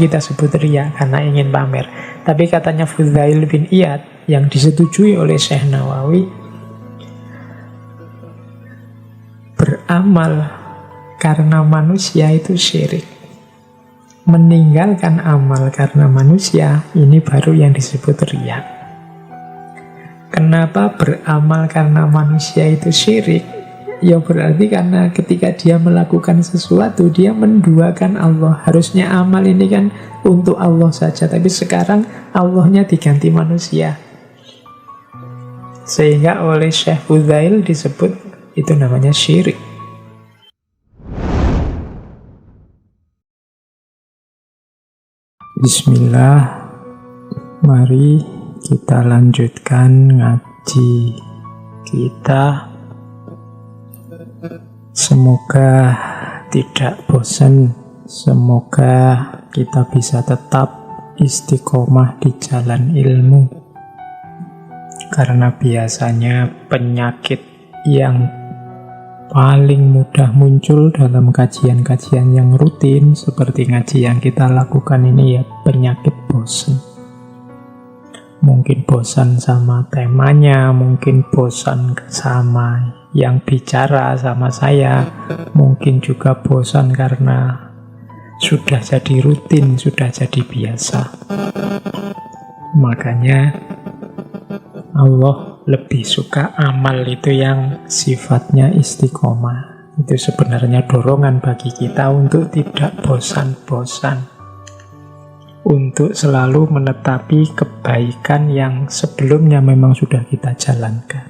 kita sebut riya karena ingin pamer. Tapi katanya Fudail bin Iyad yang disetujui oleh Syekh Nawawi, beramal karena manusia itu syirik. Meninggalkan amal karena manusia, ini baru yang disebut riya. Kenapa beramal karena manusia itu syirik? Ya berarti karena ketika dia melakukan sesuatu, dia menduakan Allah. Harusnya amal ini kan untuk Allah saja, tapi sekarang Allahnya diganti manusia. Sehingga oleh Syekh Fudail disebut itu namanya syirik. Bismillah, mari kita lanjutkan ngaji kita. Semoga tidak bosan, semoga kita bisa tetap istiqomah di jalan ilmu. Karena biasanya penyakit yang paling mudah muncul dalam kajian-kajian yang rutin seperti ngaji yang kita lakukan ini ya penyakit bosan. Mungkin bosan sama temanya, mungkin bosan sama yang bicara sama saya, mungkin juga bosan karena sudah jadi rutin, sudah jadi biasa. Makanya Allah lebih suka amal itu yang sifatnya istiqomah. Itu sebenarnya dorongan bagi kita untuk tidak bosan-bosan, untuk selalu menetapi kebaikan yang sebelumnya memang sudah kita jalankan.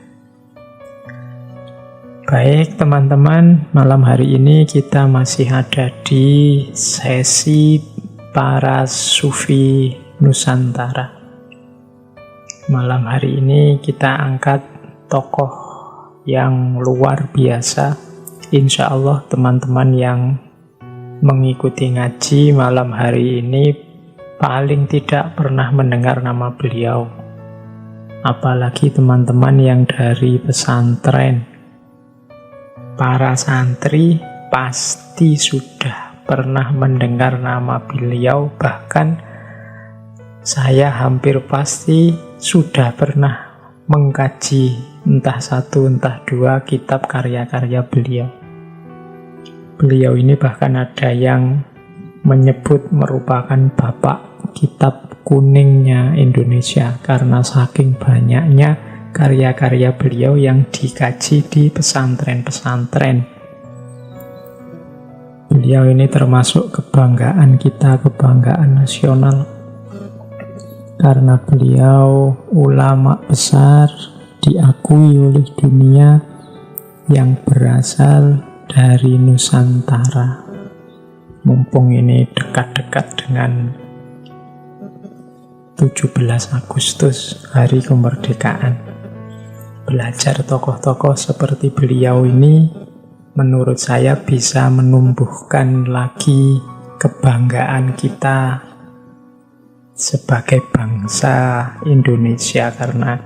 Baik teman-teman, malam hari ini kita masih ada di sesi para sufi Nusantara. Malam hari ini kita angkat tokoh yang luar biasa. Insya Allah teman-teman yang mengikuti ngaji malam hari ini paling tidak pernah mendengar nama beliau. Apalagi teman-teman yang dari pesantren. Para santri pasti sudah pernah mendengar nama beliau, bahkan saya hampir pasti sudah pernah mengkaji entah satu entah dua kitab karya-karya beliau. Beliau ini bahkan ada yang menyebut merupakan bapak kitab kuningnya Indonesia karena saking banyaknya karya-karya beliau yang dikaji di pesantren-pesantren. Beliau ini termasuk kebanggaan kita, kebanggaan nasional. Karena beliau ulama besar diakui oleh dunia yang berasal dari Nusantara. Mumpung ini dekat-dekat dengan 17 Agustus, hari kemerdekaan. Belajar tokoh-tokoh seperti beliau ini menurut saya bisa menumbuhkan lagi kebanggaan kita sebagai bangsa Indonesia, karena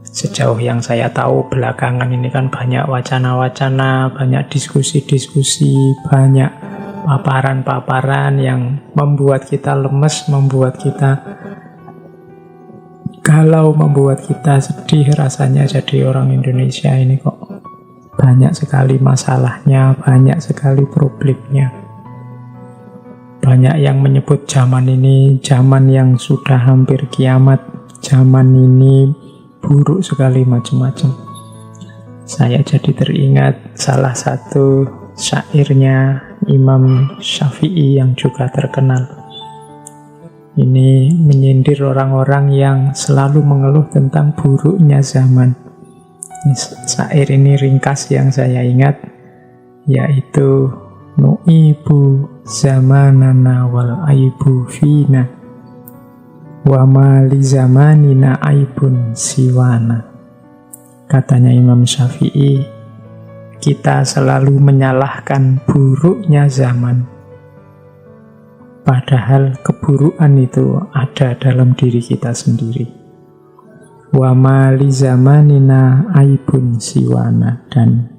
sejauh yang saya tahu belakangan ini kan banyak wacana-wacana, banyak diskusi-diskusi, banyak paparan-paparan yang membuat kita lemes, membuat kita galau, membuat kita sedih rasanya jadi orang Indonesia ini kok banyak sekali masalahnya, banyak sekali problemnya. Banyak yang menyebut zaman ini zaman yang sudah hampir kiamat, zaman ini buruk sekali, macam-macam. Saya jadi teringat salah satu syairnya Imam Syafi'i yang juga terkenal. Ini menyindir orang-orang yang selalu mengeluh tentang buruknya zaman. Syair ini ringkas yang saya ingat, yaitu nu'ibu zamanana wal aibu fina wa ma li zamanina aibun siwana. Katanya Imam Syafi'i, kita selalu menyalahkan buruknya zaman, padahal keburukan itu ada dalam diri kita sendiri. Wa ma li zamanina aibun siwana, dan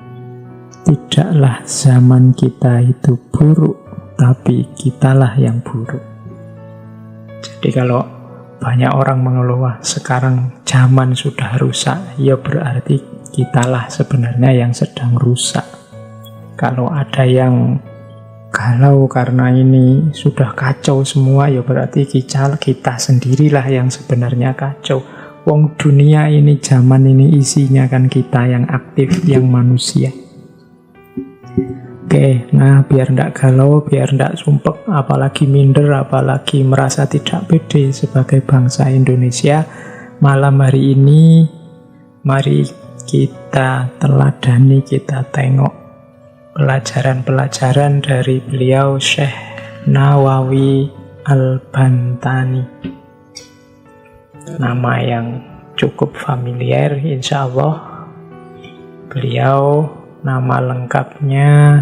tidaklah zaman kita itu buruk, tapi kitalah yang buruk. Jadi kalau banyak orang mengeluh, "Wah, sekarang zaman sudah rusak," ya berarti kitalah sebenarnya yang sedang rusak. Kalau ada yang galau karena ini sudah kacau semua, ya berarti kita sendirilah yang sebenarnya kacau. Wong dunia ini, zaman ini isinya kan kita yang aktif, yang manusia. Oke, nah biar ndak galau, biar ndak sumpek, apalagi minder, apalagi merasa tidak pede sebagai bangsa Indonesia, malam hari ini mari kita teladani, kita tengok pelajaran-pelajaran dari beliau Syekh Nawawi Al-Bantani. Nama yang cukup familiar, insya Allah. Beliau nama lengkapnya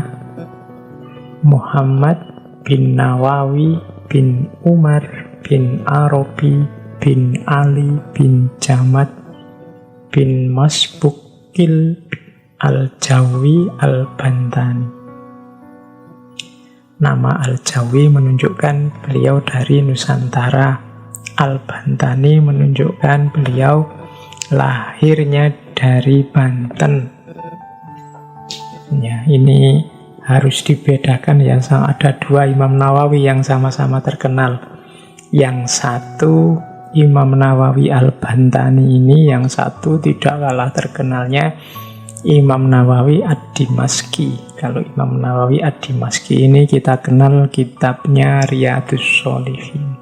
Muhammad bin Nawawi bin Umar bin Arabi bin Ali bin Jamad bin Masbukil Al-Jawi Al-Bantani. Nama Al-Jawi menunjukkan beliau dari Nusantara. Al-Bantani menunjukkan beliau lahirnya dari Banten. Ya, ini harus dibedakan ya. Ada dua Imam Nawawi yang sama-sama terkenal. Yang satu Imam Nawawi Al-Bantani ini, yang satu tidak kalah terkenalnya Imam Nawawi Ad-Dimashqi. Kalau Imam Nawawi Ad-Dimashqi ini kita kenal kitabnya Riyadhus Shalihin.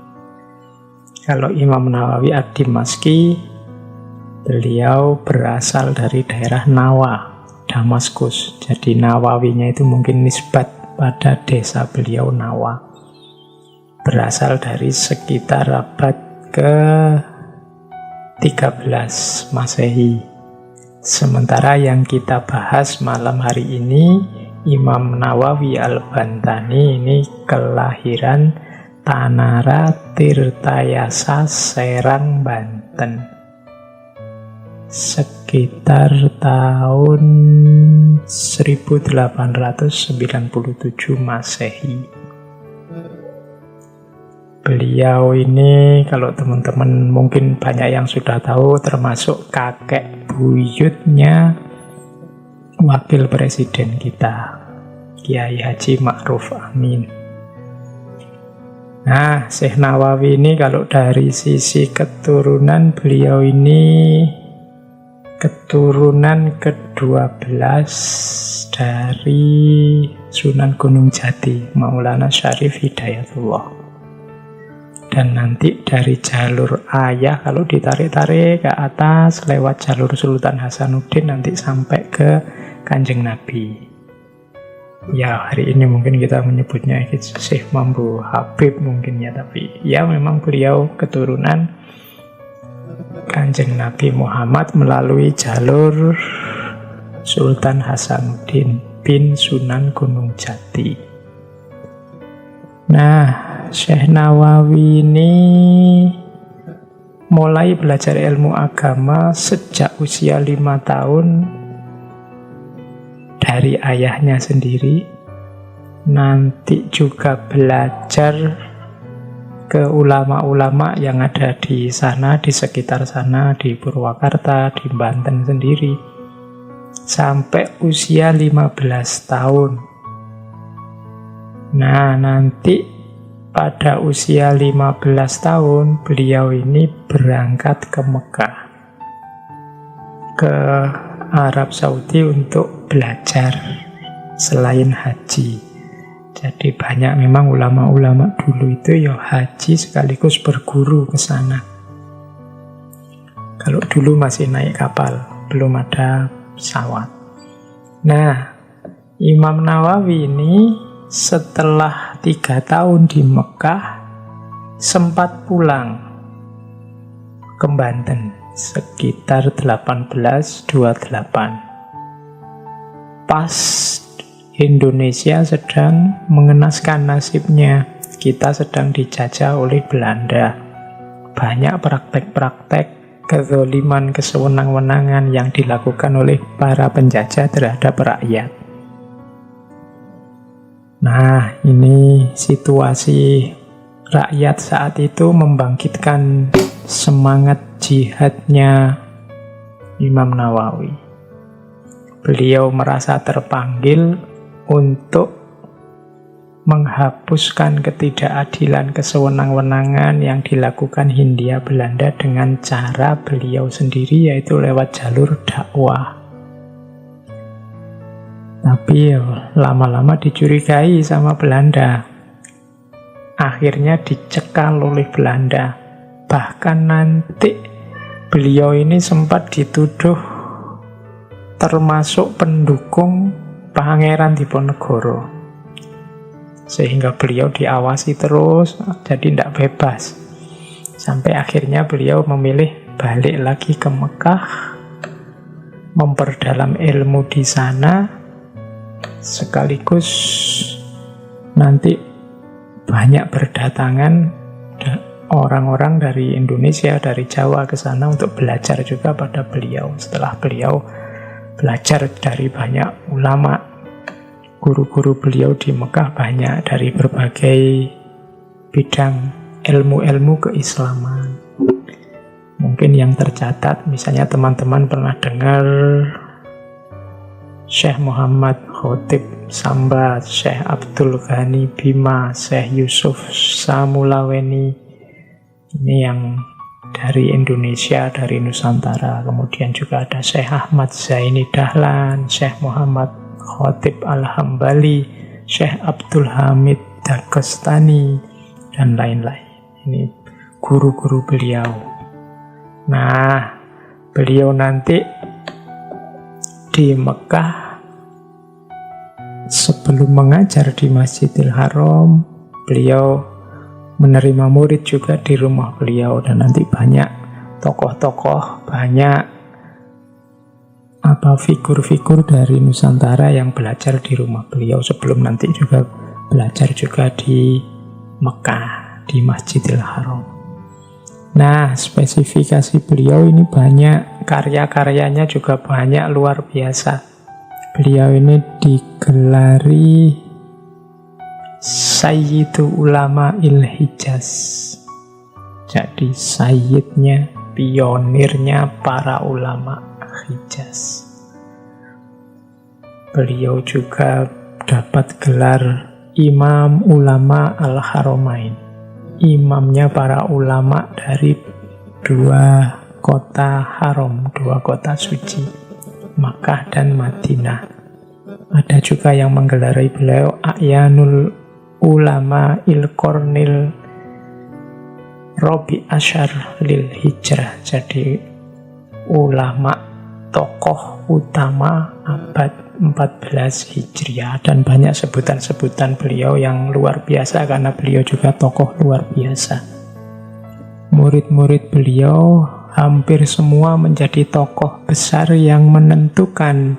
Kalau Imam Nawawi Ad-Dimashqi, beliau berasal dari daerah Nawa, Damaskus. Jadi Nawawinya itu mungkin nisbat pada desa beliau Nawa. Berasal dari sekitar abad ke-13 Masehi. Sementara yang kita bahas malam hari ini, Imam Nawawi Al-Bantani ini kelahiran Tanara Tirtayasa, Serang, Banten, sekitar tahun 1897 Masehi. Beliau ini, kalau teman-teman mungkin banyak yang sudah tahu, termasuk kakek buyutnya wakil presiden kita, Kiai Haji Ma'ruf Amin. Nah, Syekh Nawawi ini kalau dari sisi keturunan, beliau ini keturunan ke-12 dari Sunan Gunung Jati, Maulana Syarif Hidayatullah. Dan nanti dari jalur ayah, kalau ditarik-tarik ke atas lewat jalur Sultan Hasanuddin, nanti sampai ke Kanjeng Nabi. Ya, hari ini mungkin kita menyebutnya Syekh Mambu Habib mungkin ya, tapi ya memang beliau keturunan Kanjeng Nabi Muhammad melalui jalur Sultan Hasanuddin bin Sunan Gunung Jati. Nah, Syekh Nawawi ini mulai belajar ilmu agama sejak usia 5 tahun dari ayahnya sendiri. Nanti juga belajar ke ulama-ulama yang ada di sana, di sekitar sana, di Purwakarta, di Banten sendiri, sampai usia 15 tahun. Nah, nanti pada usia 15 tahun beliau ini berangkat ke Mekah, ke Arab Saudi untuk belajar selain haji. Jadi banyak memang ulama-ulama dulu itu ya haji sekaligus berguru ke sana. Kalau dulu masih naik kapal, belum ada pesawat. Nah, Imam Nawawi ini setelah 3 tahun di Mekah sempat pulang ke Banten sekitar 1828. Pas Indonesia sedang mengenaskan nasibnya, kita sedang dijajah oleh Belanda. Banyak praktek-praktek kezaliman, kesewenang-wenangan yang dilakukan oleh para penjajah terhadap rakyat. Nah, ini situasi rakyat saat itu membangkitkan semangat jihadnya Imam Nawawi. Beliau merasa terpanggil untuk menghapuskan ketidakadilan, kesewenang-wenangan yang dilakukan Hindia Belanda dengan cara beliau sendiri, yaitu lewat jalur dakwah. Tapi lama-lama dicurigai sama Belanda. Akhirnya dicekal oleh Belanda. Bahkan nanti beliau ini sempat dituduh termasuk pendukung Pangeran Diponegoro. Sehingga beliau diawasi terus, jadi tidak bebas. Sampai akhirnya beliau memilih balik lagi ke Mekah, memperdalam ilmu di sana, sekaligus nanti banyak berdatangan orang-orang dari Indonesia, dari Jawa ke sana untuk belajar juga pada beliau. Setelah beliau belajar dari banyak ulama, guru-guru beliau di Mekah banyak dari berbagai bidang ilmu-ilmu keislaman. Mungkin yang tercatat, misalnya teman-teman pernah dengar Syekh Muhammad Khotib Samba, Syekh Abdul Ghani Bima, Syekh Yusuf Samulaweni. Ini yang dari Indonesia, dari Nusantara. Kemudian juga ada Syekh Ahmad Zaini Dahlan, Syekh Muhammad Khotib Al-Hambali, Syekh Abdul Hamid Dagestani, dan lain-lain. Ini guru-guru beliau. Nah, beliau nanti di Mekah, sebelum mengajar di Masjidil Haram, beliau menerima murid juga di rumah beliau. Dan nanti banyak tokoh-tokoh, banyak figur-figur dari Nusantara yang belajar di rumah beliau sebelum nanti juga belajar juga di Mekah, di Masjidil Haram. Nah, spesifikasi beliau ini banyak, karya-karyanya juga banyak, luar biasa. Beliau ini digelari Sayyidu Ulama Il-Hijaz. Jadi sayyidnya, pionirnya para ulama Hijaz. Beliau juga dapat gelar Imam Ulama Al-Haramain, imamnya para ulama dari dua kota haram, dua kota suci, Makkah dan Madinah. Ada juga yang menggelari beliau A'yanul Ulama Il-Qornil Robi Asyar Lil Hijrah. Jadi ulama tokoh utama abad 14 Hijriah. Dan banyak sebutan-sebutan beliau yang luar biasa karena beliau juga tokoh luar biasa. Murid-murid beliau hampir semua menjadi tokoh besar yang menentukan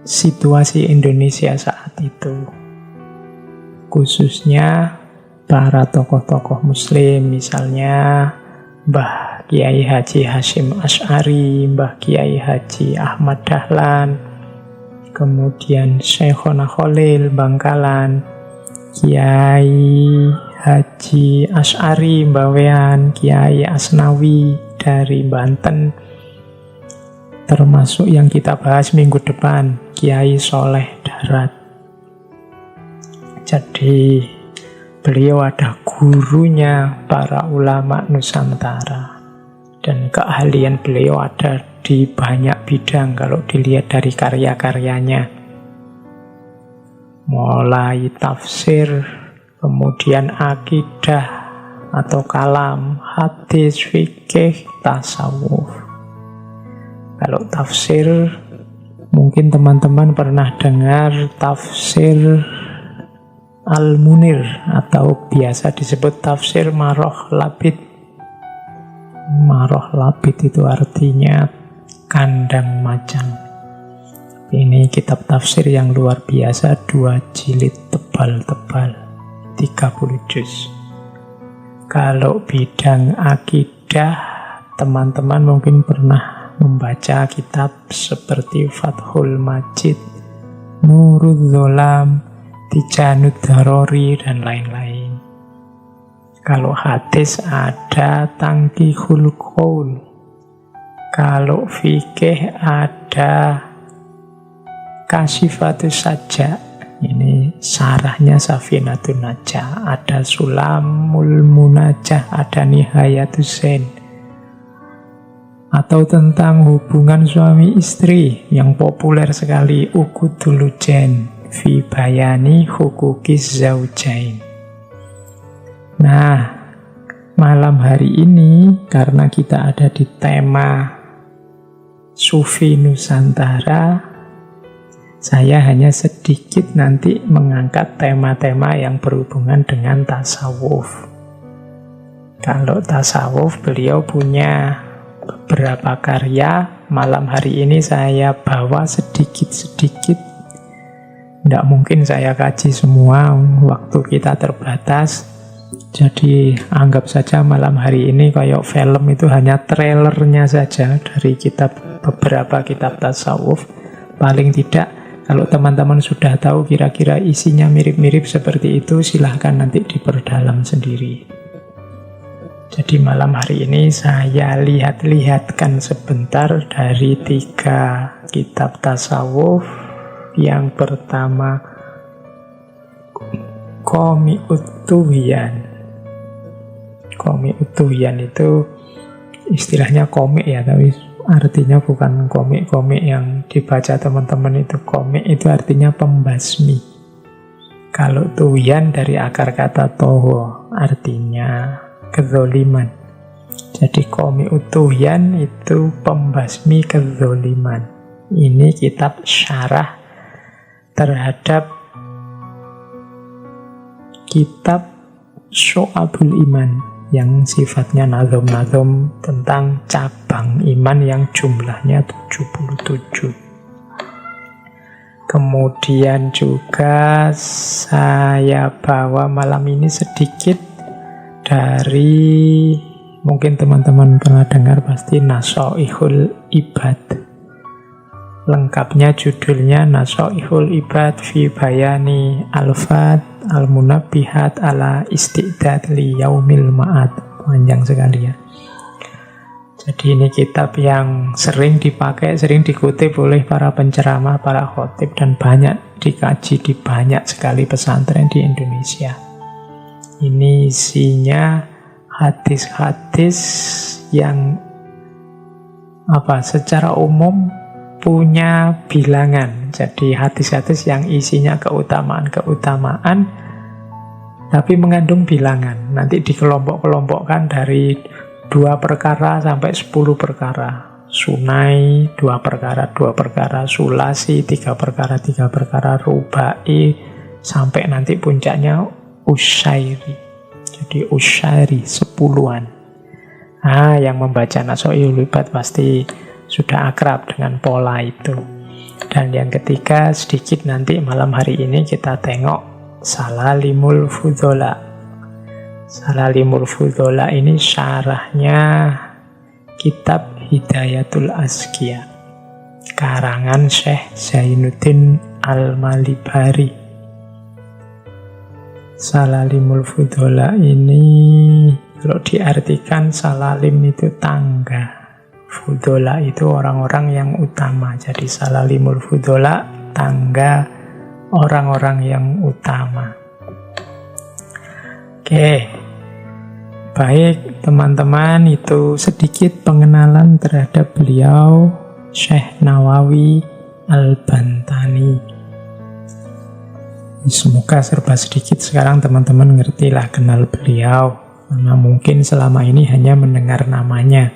situasi Indonesia saat itu. Khususnya para tokoh-tokoh muslim, misalnya Mbah Kiai Haji Hashim Asy'ari, Mbah Kiai Haji Ahmad Dahlan, kemudian Syekhona Khalil Bangkalan, Kiai Haji Asy'ari Bawean, Kiai Asnawi dari Banten, termasuk yang kita bahas minggu depan, Kiai Soleh Darat. Jadi beliau ada gurunya para ulama Nusantara. Dan keahlian beliau ada di banyak bidang kalau dilihat dari karya-karyanya. Mulai tafsir, kemudian akidah atau kalam, hadis, fikih, tasawuf. Kalau tafsir, mungkin teman-teman pernah dengar tafsir Al-Munir atau biasa disebut tafsir Maroh Labid. Maroh Labid itu artinya kandang macan. Ini kitab tafsir yang luar biasa, 2 jilid tebal-tebal, 30 juz. Kalau bidang akidah, teman-teman mungkin pernah membaca kitab seperti Fathul Majid, Nurul Zolam, Tijanud Darori, dan lain-lain. Kalau hadis ada tangkihul qaul. Kalau fikih ada kasyifatus saja. Ini syarahnya Safinatun Najah. Ada Sulamul Munajah, ada Nihayatus Zain. Atau tentang hubungan suami istri yang populer sekali, Uqudul Lujen fi bayani hukukis zaujain. Nah, malam hari ini karena kita ada di tema Sufi Nusantara, saya hanya sedikit nanti mengangkat tema-tema yang berhubungan dengan tasawuf. Kalau tasawuf, beliau punya beberapa karya. Malam hari ini saya bawa sedikit-sedikit. Tidak mungkin saya kaji semua, waktu kita terbatas. Jadi anggap saja malam hari ini kayak film itu hanya trailernya saja dari beberapa kitab tasawuf. Paling tidak kalau teman-teman sudah tahu kira-kira isinya mirip-mirip seperti itu, silahkan nanti diperdalam sendiri. Jadi malam hari ini saya lihat-lihatkan sebentar dari 3 kitab tasawuf. Yang pertama, Qami'ut Tughyan. Qami'ut Tughyan itu istilahnya komik ya, tapi artinya bukan komik-komik yang dibaca teman-teman itu. Komik itu artinya pembasmi. Kalau Tughyan dari akar kata toho, artinya kezoliman. Jadi Qami'ut Tughyan itu pembasmi kezoliman. Ini kitab syarah terhadap kitab Syu'abul Iman yang sifatnya nazom-nazom tentang cabang iman yang jumlahnya 77. Kemudian juga saya bawa malam ini sedikit dari, mungkin teman-teman pernah dengar pasti, Nasoihul Ibad. Lengkapnya judulnya Nasoihul Ibad fi bayani al-fat al-munabbihat ala istidad li yaumil ma'ad. Panjang sekali ya. Jadi ini kitab yang sering dipakai, sering dikutip oleh para penceramah, para khotib, dan banyak dikaji di banyak sekali pesantren di Indonesia. Ini isinya hadis-hadis yang secara umum punya bilangan. Jadi hadis-hadis yang isinya keutamaan-keutamaan tapi mengandung bilangan. Nanti dikelompok-kelompokkan dari 2 perkara sampai 10 perkara. Sunai 2 perkara, 2 perkara, sulasi 3 perkara, 3 perkara, rubai, sampai nanti puncaknya usyairi. Jadi usyairi 10-an. Nah, yang membaca Nasoihul Ibad pasti sudah akrab dengan pola itu. Dan yang ketiga, sedikit nanti malam hari ini kita tengok Salalimul Fudhola. Salalimul Fudhola ini syarahnya kitab Hidayatul Azkiya, karangan Syekh Zainuddin Al-Malibari. Salalimul Fudhola ini kalau diartikan salalim itu tangga, Fudhola itu orang-orang yang utama. Jadi Salalimul Fudhola, tangga orang-orang yang utama. Oke, baik teman-teman, itu sedikit pengenalan terhadap beliau, Syekh Nawawi Al-Bantani. Semoga serba sedikit sekarang teman-teman ngertilah kenal beliau, karena mungkin selama ini hanya mendengar namanya.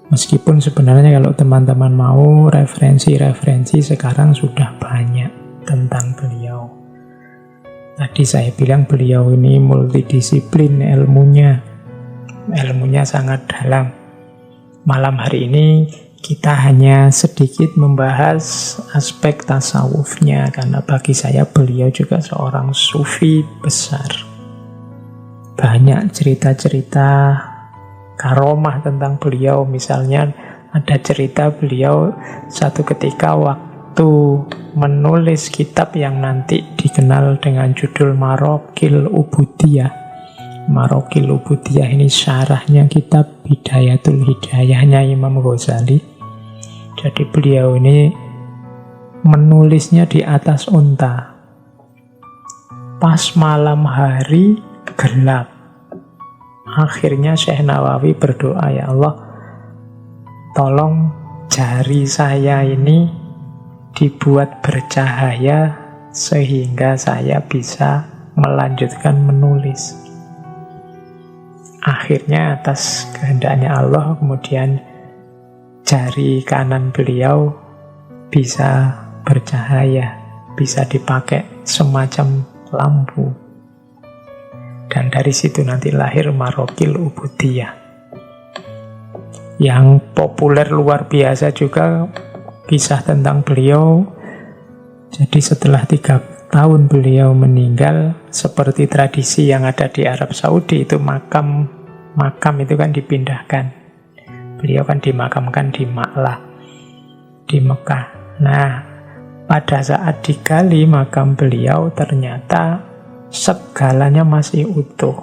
Meskipun sebenarnya kalau teman-teman mau referensi-referensi sekarang sudah banyak tentang beliau. Tadi saya bilang beliau ini multidisiplin ilmunya. Ilmunya sangat dalam. Malam hari ini kita hanya sedikit membahas aspek tasawufnya, karena bagi saya beliau juga seorang sufi besar. Banyak cerita-cerita karomah tentang beliau. Misalnya ada cerita beliau satu ketika waktu menulis kitab yang nanti dikenal dengan judul Marokil Ubudiyah. Marokil Ubudiyah ini syarahnya kitab Bidayatul Hidayahnya Imam Ghazali. Jadi beliau ini menulisnya di atas unta. Pas malam hari gelap. Akhirnya Syekh Nawawi berdoa, ya Allah, tolong jari saya ini dibuat bercahaya sehingga saya bisa melanjutkan menulis. Akhirnya atas kehendaknya Allah, kemudian jari kanan beliau bisa bercahaya, bisa dipakai semacam lampu. Dan dari situ nanti lahir Marokil Ubudiyah. Yang populer luar biasa juga kisah tentang beliau. Jadi setelah 3 tahun beliau meninggal, seperti tradisi yang ada di Arab Saudi, itu makam itu kan dipindahkan. Beliau kan dimakamkan di Ma'lah, di Mekah. Nah, pada saat digali makam beliau, ternyata segalanya masih utuh,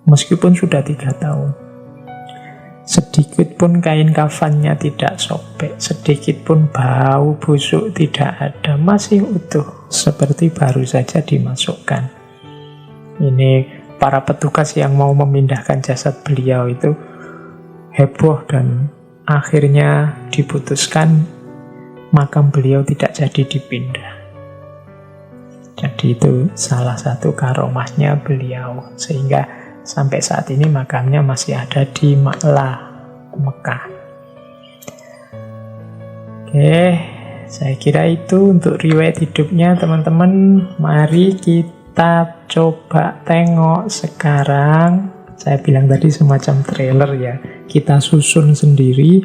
meskipun sudah 3 tahun. Sedikit pun kain kafannya tidak sobek, sedikit pun bau busuk tidak ada, masih utuh, seperti baru saja dimasukkan. Ini para petugas yang mau memindahkan jasad beliau itu heboh, dan akhirnya diputuskan makam beliau tidak jadi dipindah. Jadi itu salah satu karomahnya beliau, sehingga sampai saat ini makamnya masih ada di Ma'lah, Mekah. Oke, saya kira itu untuk riwayat hidupnya teman-teman. Mari kita coba tengok sekarang. Saya bilang tadi semacam trailer ya. Kita susun sendiri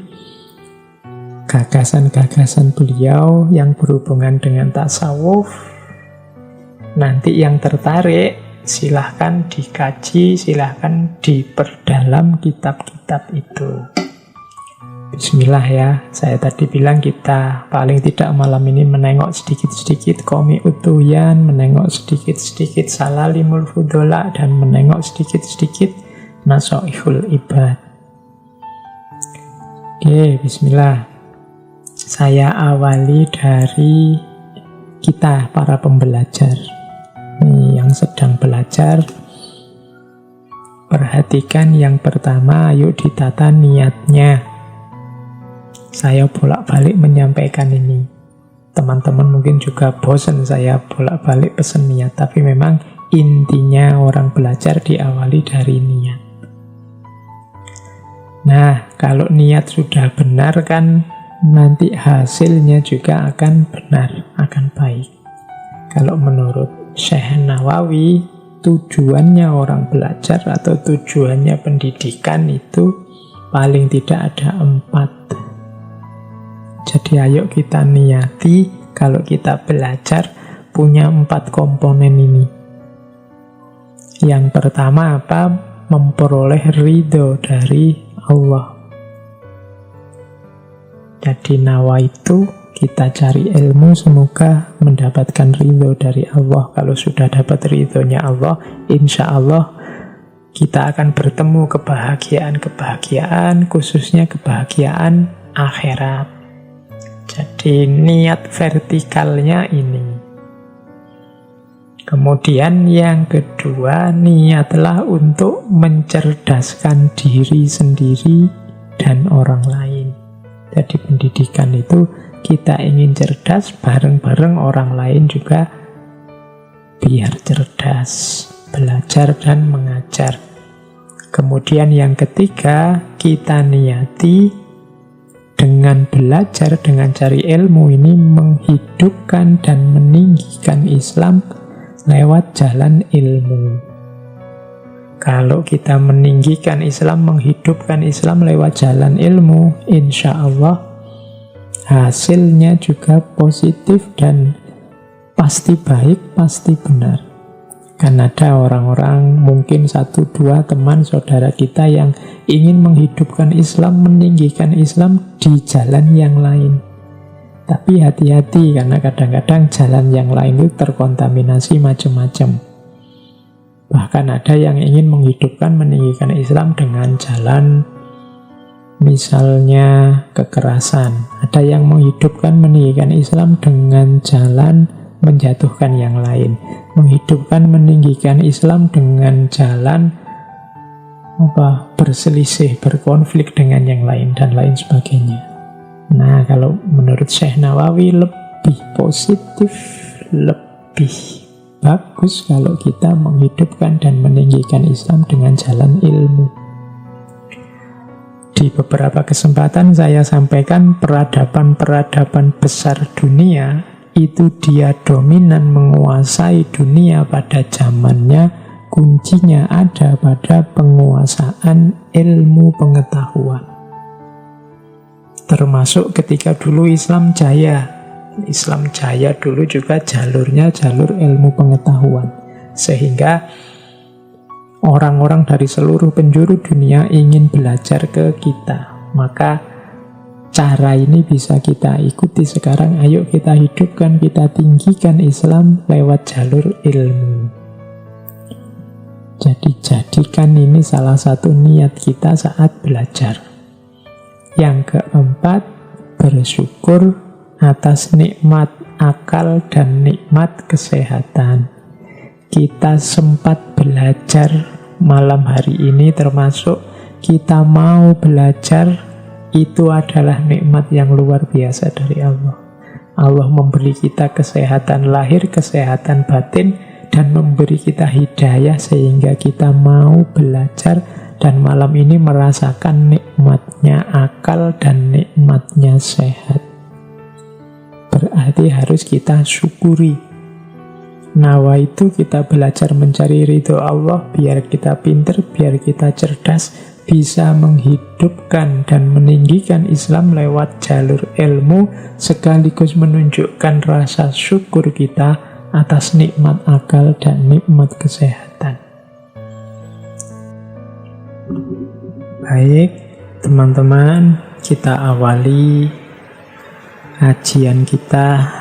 gagasan-gagasan beliau yang berhubungan dengan tasawuf. Nanti yang tertarik silahkan dikaji, silahkan diperdalam kitab-kitab itu. Bismillah ya, saya tadi bilang kita paling tidak malam ini menengok sedikit-sedikit Qomi Utuyan, menengok sedikit-sedikit Salalimul Fudola, dan menengok sedikit-sedikit Nasoihul Ibad. Oke, bismillah. Saya awali dari kita para pembelajar. Nih, yang sedang belajar, perhatikan yang pertama, yuk ditata niatnya. Saya bolak-balik menyampaikan ini. Teman-teman mungkin juga bosan saya bolak-balik pesan niat, tapi memang intinya orang belajar diawali dari niat. Nah, kalau niat sudah benar kan nanti hasilnya juga akan benar, akan baik. Kalau menurut Syekh Nawawi, tujuannya orang belajar atau tujuannya pendidikan itu paling tidak ada 4. Jadi ayo kita niati kalau kita belajar punya 4 komponen ini. Yang pertama apa? Memperoleh ridho dari Allah. Jadi nawaitu, kita cari ilmu semoga mendapatkan ridho dari Allah. Kalau sudah dapat ridhonya Allah, insya Allah kita akan bertemu kebahagiaan-kebahagiaan, khususnya kebahagiaan akhirat. Jadi niat vertikalnya ini. Kemudian yang kedua, niatlah untuk mencerdaskan diri sendiri dan orang lain. Jadi pendidikan itu kita ingin cerdas, bareng-bareng orang lain juga biar cerdas, belajar dan mengajar. Kemudian yang ketiga, kita niati dengan belajar, dengan cari ilmu ini menghidupkan dan meninggikan Islam lewat jalan ilmu. Kalau kita meninggikan Islam, menghidupkan Islam lewat jalan ilmu, insya Allah hasilnya juga positif dan pasti baik, pasti benar. Kan ada orang-orang, mungkin 1-2 teman saudara kita yang ingin menghidupkan Islam, meninggikan Islam di jalan yang lain. Tapi hati-hati, karena kadang-kadang jalan yang lain itu terkontaminasi macam-macam. Bahkan ada yang ingin menghidupkan, meninggikan Islam dengan jalan misalnya kekerasan. Ada yang menghidupkan, meninggikan Islam dengan jalan menjatuhkan yang lain. Menghidupkan, meninggikan Islam dengan jalan berselisih, berkonflik dengan yang lain, dan lain sebagainya. Nah, kalau menurut Syekh Nawawi lebih positif, lebih bagus kalau kita menghidupkan dan meninggikan Islam dengan jalan ilmu. Di beberapa kesempatan saya sampaikan peradaban-peradaban besar dunia itu dia dominan menguasai dunia pada zamannya. Kuncinya ada pada penguasaan ilmu pengetahuan. Termasuk ketika dulu Islam jaya. Islam jaya dulu juga jalurnya jalur ilmu pengetahuan. Sehingga orang-orang dari seluruh penjuru dunia ingin belajar ke kita. Maka cara ini bisa kita ikuti sekarang. Ayo kita hidupkan, kita tinggikan Islam lewat jalur ilmu. Jadi jadikan ini salah satu niat kita saat belajar. Yang keempat, bersyukur atas nikmat akal dan nikmat kesehatan. Kita sempat belajar malam hari ini, termasuk kita mau belajar, itu adalah nikmat yang luar biasa dari Allah. Allah memberi kita kesehatan lahir, kesehatan batin, dan memberi kita hidayah sehingga kita mau belajar dan malam ini merasakan nikmatnya akal dan nikmatnya sehat. Berarti harus kita syukuri. Nawa itu kita belajar mencari ridho Allah biar kita pinter, biar kita cerdas, bisa menghidupkan dan meninggikan Islam lewat jalur ilmu, sekaligus menunjukkan rasa syukur kita atas nikmat akal dan nikmat kesehatan. Baik, teman-teman, kita awali kajian kita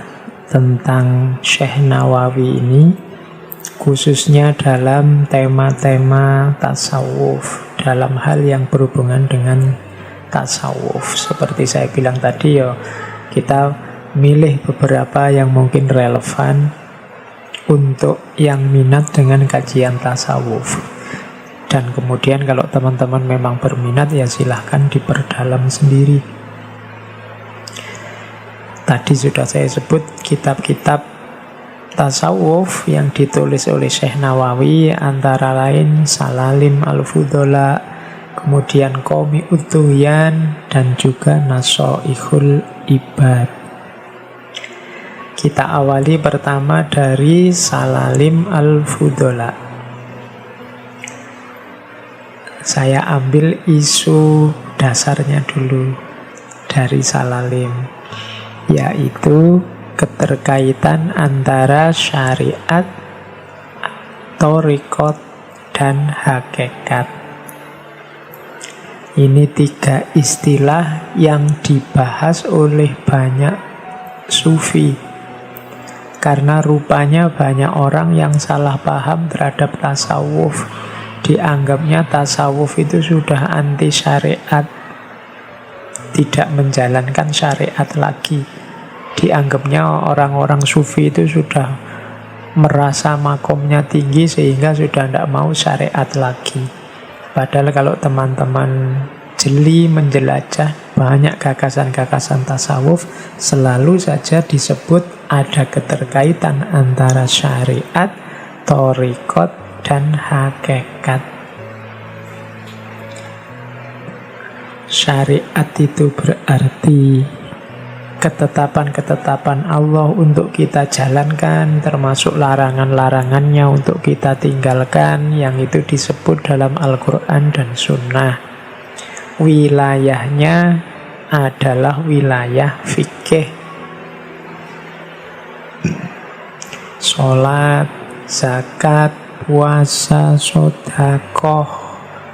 tentang Syekh Nawawi ini, khususnya dalam tema-tema tasawuf, dalam hal yang berhubungan dengan tasawuf. Seperti saya bilang tadi, kita milih beberapa yang mungkin relevan untuk yang minat dengan kajian tasawuf. Dan kemudian kalau teman-teman memang berminat, ya silahkan diperdalam sendiri. Tadi sudah saya sebut kitab-kitab tasawuf yang ditulis oleh Syekh Nawawi, antara lain Salalim Al-Fudola, kemudian Qomi Utuyan, dan juga Nasoihul Ibad. Kita awali pertama dari Salalim Al-Fudola. Saya ambil isu dasarnya dulu dari Salalim, yaitu keterkaitan antara syariat, thariqat, dan hakikat. Ini 3 istilah yang dibahas oleh banyak sufi. Karena rupanya banyak orang yang salah paham terhadap tasawuf. Dianggapnya tasawuf itu sudah anti syariat, tidak menjalankan syariat lagi. Dianggapnya orang-orang sufi itu sudah merasa makomnya tinggi sehingga sudah tidak mau syariat lagi. Padahal kalau teman-teman jeli menjelajah banyak gagasan-gagasan tasawuf, selalu saja disebut ada keterkaitan antara syariat, thariqat, dan hakikat. Syariat itu berarti ketetapan-ketetapan Allah untuk kita jalankan, termasuk larangan-larangannya untuk kita tinggalkan, yang itu disebut dalam Al-Quran dan Sunnah. Wilayahnya adalah wilayah fikih. Sholat, zakat, puasa, sedekah,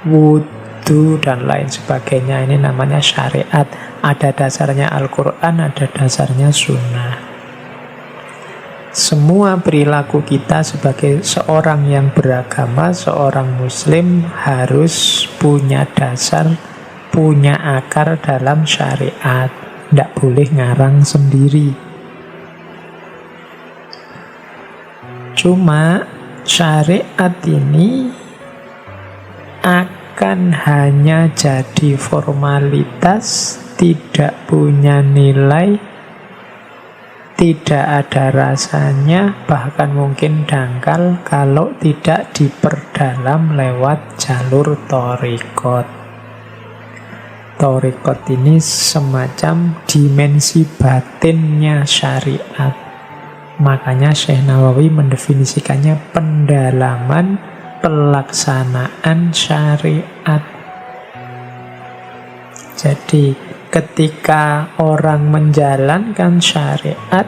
wudhu, dan lain sebagainya. Ini namanya syariat. Ada dasarnya Al-Quran, ada dasarnya Sunnah. Semua perilaku kita sebagai seorang yang beragama, seorang muslim harus punya dasar, punya akar dalam syariat. Tidak boleh ngarang sendiri. Cuma syariat ini akan hanya jadi formalitas, tidak punya nilai, tidak ada rasanya, bahkan mungkin dangkal kalau tidak diperdalam lewat jalur thariqat. Thariqat ini semacam dimensi batinnya syariat. Makanya Syekh Nawawi mendefinisikannya pendalaman pelaksanaan syariat. Jadi ketika orang menjalankan syariat,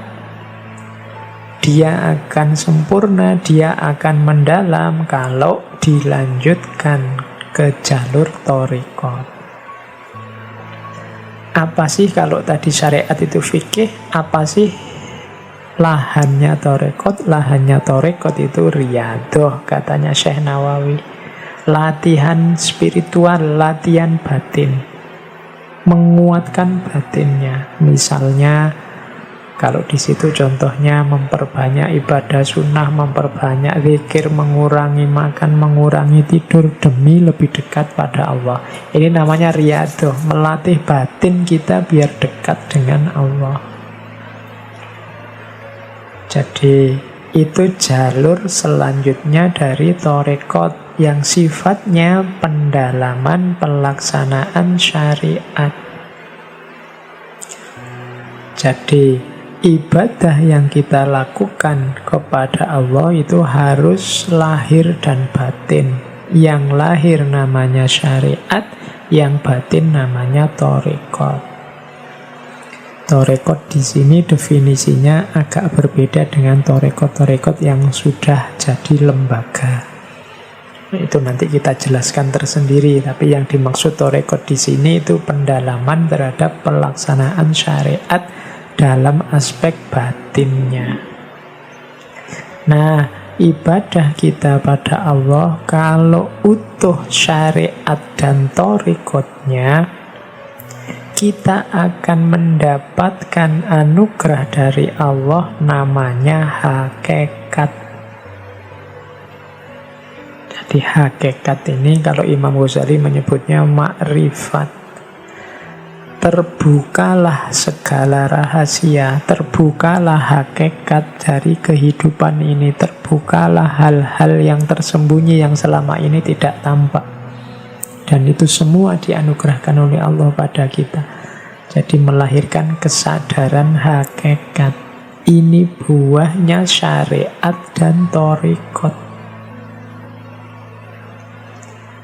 dia akan sempurna, dia akan mendalam kalau dilanjutkan ke jalur thariqat. Apa sih kalau tadi syariat itu fikih? Apa sih lahannya thariqat? Lahannya thariqat itu riyadhah, katanya Syekh Nawawi. Latihan spiritual, latihan batin, menguatkan batinnya. Misalnya kalau di situ contohnya memperbanyak ibadah sunnah, memperbanyak zikir, mengurangi makan, mengurangi tidur demi lebih dekat pada Allah. Ini namanya riyadhah, melatih batin kita biar dekat dengan Allah. Jadi itu jalur selanjutnya dari thariqat yang sifatnya pendalaman pelaksanaan syariat. Jadi ibadah yang kita lakukan kepada Allah itu harus lahir dan batin. Yang lahir namanya syariat, yang batin namanya thariqat. Thariqat di sini definisinya agak berbeda dengan thariqat yang sudah jadi lembaga. Itu nanti kita jelaskan tersendiri. Tapi yang dimaksud thariqat di sini itu pendalaman terhadap pelaksanaan syariat dalam aspek batinnya. Nah, ibadah kita pada Allah kalau utuh syariat dan thariqatnya, kita akan mendapatkan anugerah dari Allah namanya hakikat. Jadi hakikat ini kalau Imam Ghazali menyebutnya makrifat. Terbukalah segala rahasia, terbukalah hakikat dari kehidupan ini, terbukalah hal-hal yang tersembunyi yang selama ini tidak tampak. Dan itu semua dianugerahkan oleh Allah pada kita. Jadi melahirkan kesadaran hakikat. Ini buahnya syariat dan thariqat.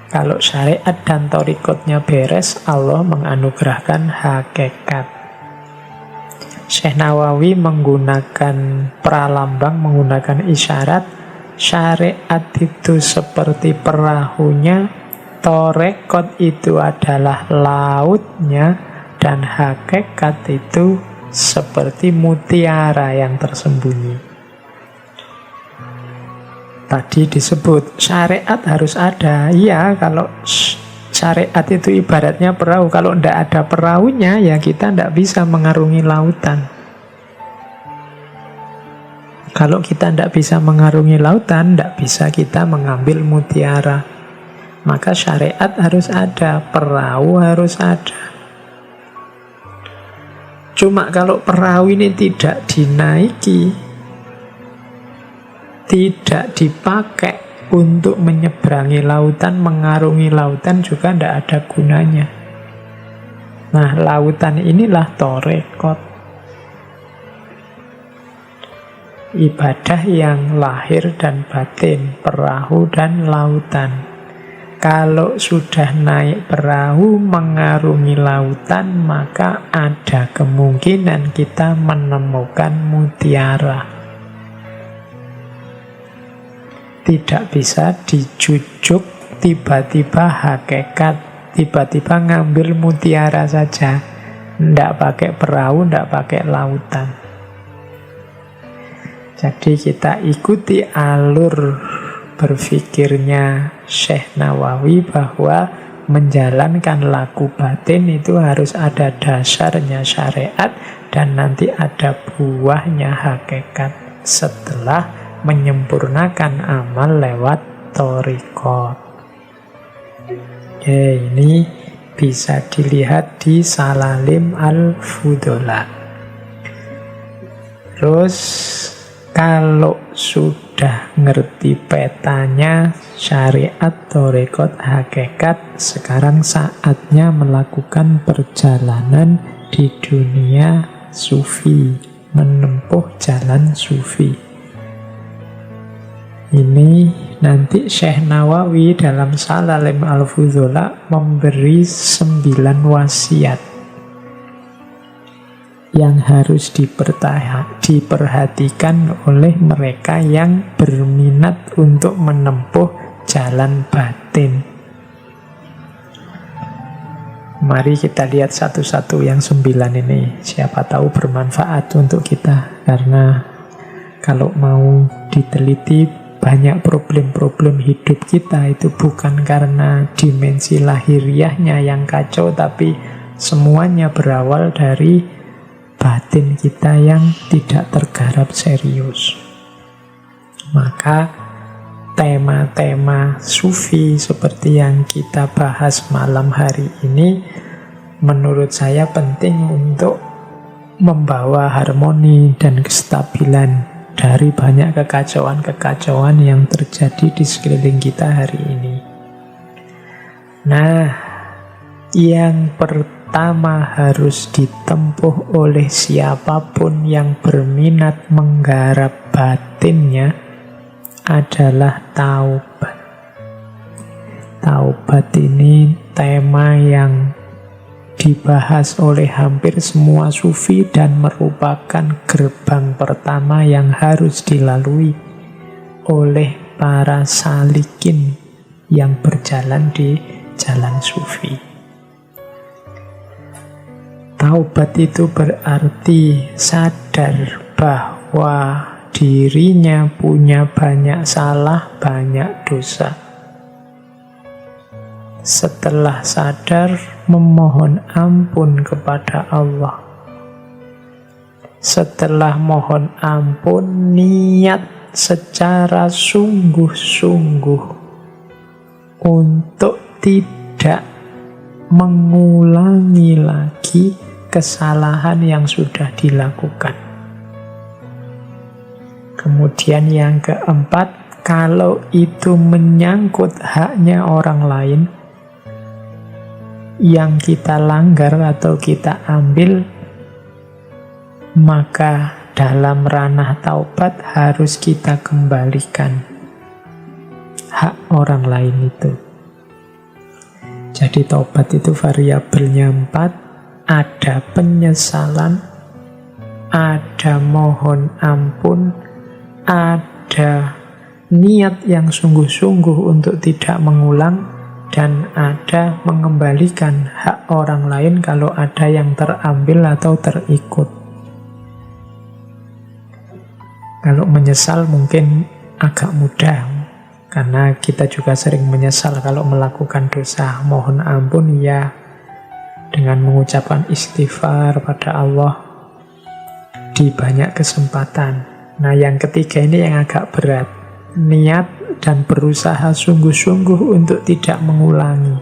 Kalau syariat dan thariqatnya beres, Allah menganugerahkan hakikat. Syekh Nawawi menggunakan pralambang, menggunakan isyarat. Syariat itu seperti perahunya, thariqat itu adalah lautnya, dan hakikat itu seperti mutiara yang tersembunyi. Tadi disebut syariat harus ada. Iya, kalau syariat itu ibaratnya perahu. Kalau tidak ada perahunya, ya kita tidak bisa mengarungi lautan. Kalau kita tidak bisa mengarungi lautan, tidak bisa kita mengambil mutiara. Maka syariat harus ada, perahu harus ada. Cuma kalau perahu ini tidak dinaiki, tidak dipakai untuk menyeberangi lautan, mengarungi lautan, juga tidak ada gunanya. Nah, lautan inilah thariqat. Ibadah yang lahir dan batin, perahu dan lautan. Kalau sudah naik perahu mengarungi lautan, maka ada kemungkinan kita menemukan mutiara. Tidak bisa dijujuk tiba-tiba hakikat, tiba-tiba ngambil mutiara saja. Tidak pakai perahu, tidak pakai lautan. Jadi kita ikuti alur berpikirnya Syekh Nawawi bahwa menjalankan laku batin itu harus ada dasarnya syariat dan nanti ada buahnya hakikat setelah menyempurnakan amal lewat thariqat. Ini bisa dilihat di Salalim Al-Fudola. Terus kalau sudah ngerti petanya syariat, thariqat, hakikat, sekarang saatnya melakukan perjalanan di dunia sufi, menempuh jalan sufi. Ini nanti Syekh Nawawi dalam Salalim Al-Fudola memberi 9 wasiat yang harus diperhatikan oleh mereka yang berminat untuk menempuh jalan batin. Mari kita lihat satu-satu yang 9 ini. Siapa tahu bermanfaat untuk kita. Karena kalau mau diteliti, banyak problem-problem hidup kita itu bukan karena dimensi lahiriahnya yang kacau, tapi semuanya berawal dari batin kita yang tidak tergarap serius. Maka tema-tema sufi seperti yang kita bahas malam hari ini menurut saya penting untuk membawa harmoni dan kestabilan dari banyak kekacauan-kekacauan yang terjadi di sekeliling kita hari ini. Nah, yang pertama harus ditempuh oleh siapapun yang berminat menggarap batinnya adalah taubat. Taubat ini tema yang dibahas oleh hampir semua sufi dan merupakan gerbang pertama yang harus dilalui oleh para salikin yang berjalan di jalan sufi. Taubat itu berarti sadar bahwa dirinya punya banyak salah, banyak dosa. Setelah sadar, memohon ampun kepada Allah. Setelah mohon ampun, niat secara sungguh-sungguh untuk tidak mengulangi lagi kesalahan yang sudah dilakukan. Kemudian yang keempat, kalau itu menyangkut haknya orang lain yang kita langgar atau kita ambil, maka dalam ranah taubat harus kita kembalikan hak orang lain itu. Jadi taubat itu variabelnya 4, ada penyesalan, ada mohon ampun, ada niat yang sungguh-sungguh untuk tidak mengulang, dan ada mengembalikan hak orang lain kalau ada yang terambil atau terikut. Kalau menyesal mungkin agak mudah, karena kita juga sering menyesal kalau melakukan dosa. Mohon ampun ya dengan mengucapkan istighfar pada Allah di banyak kesempatan. Nah, yang ketiga ini yang agak berat. Niat dan berusaha sungguh-sungguh untuk tidak mengulangi.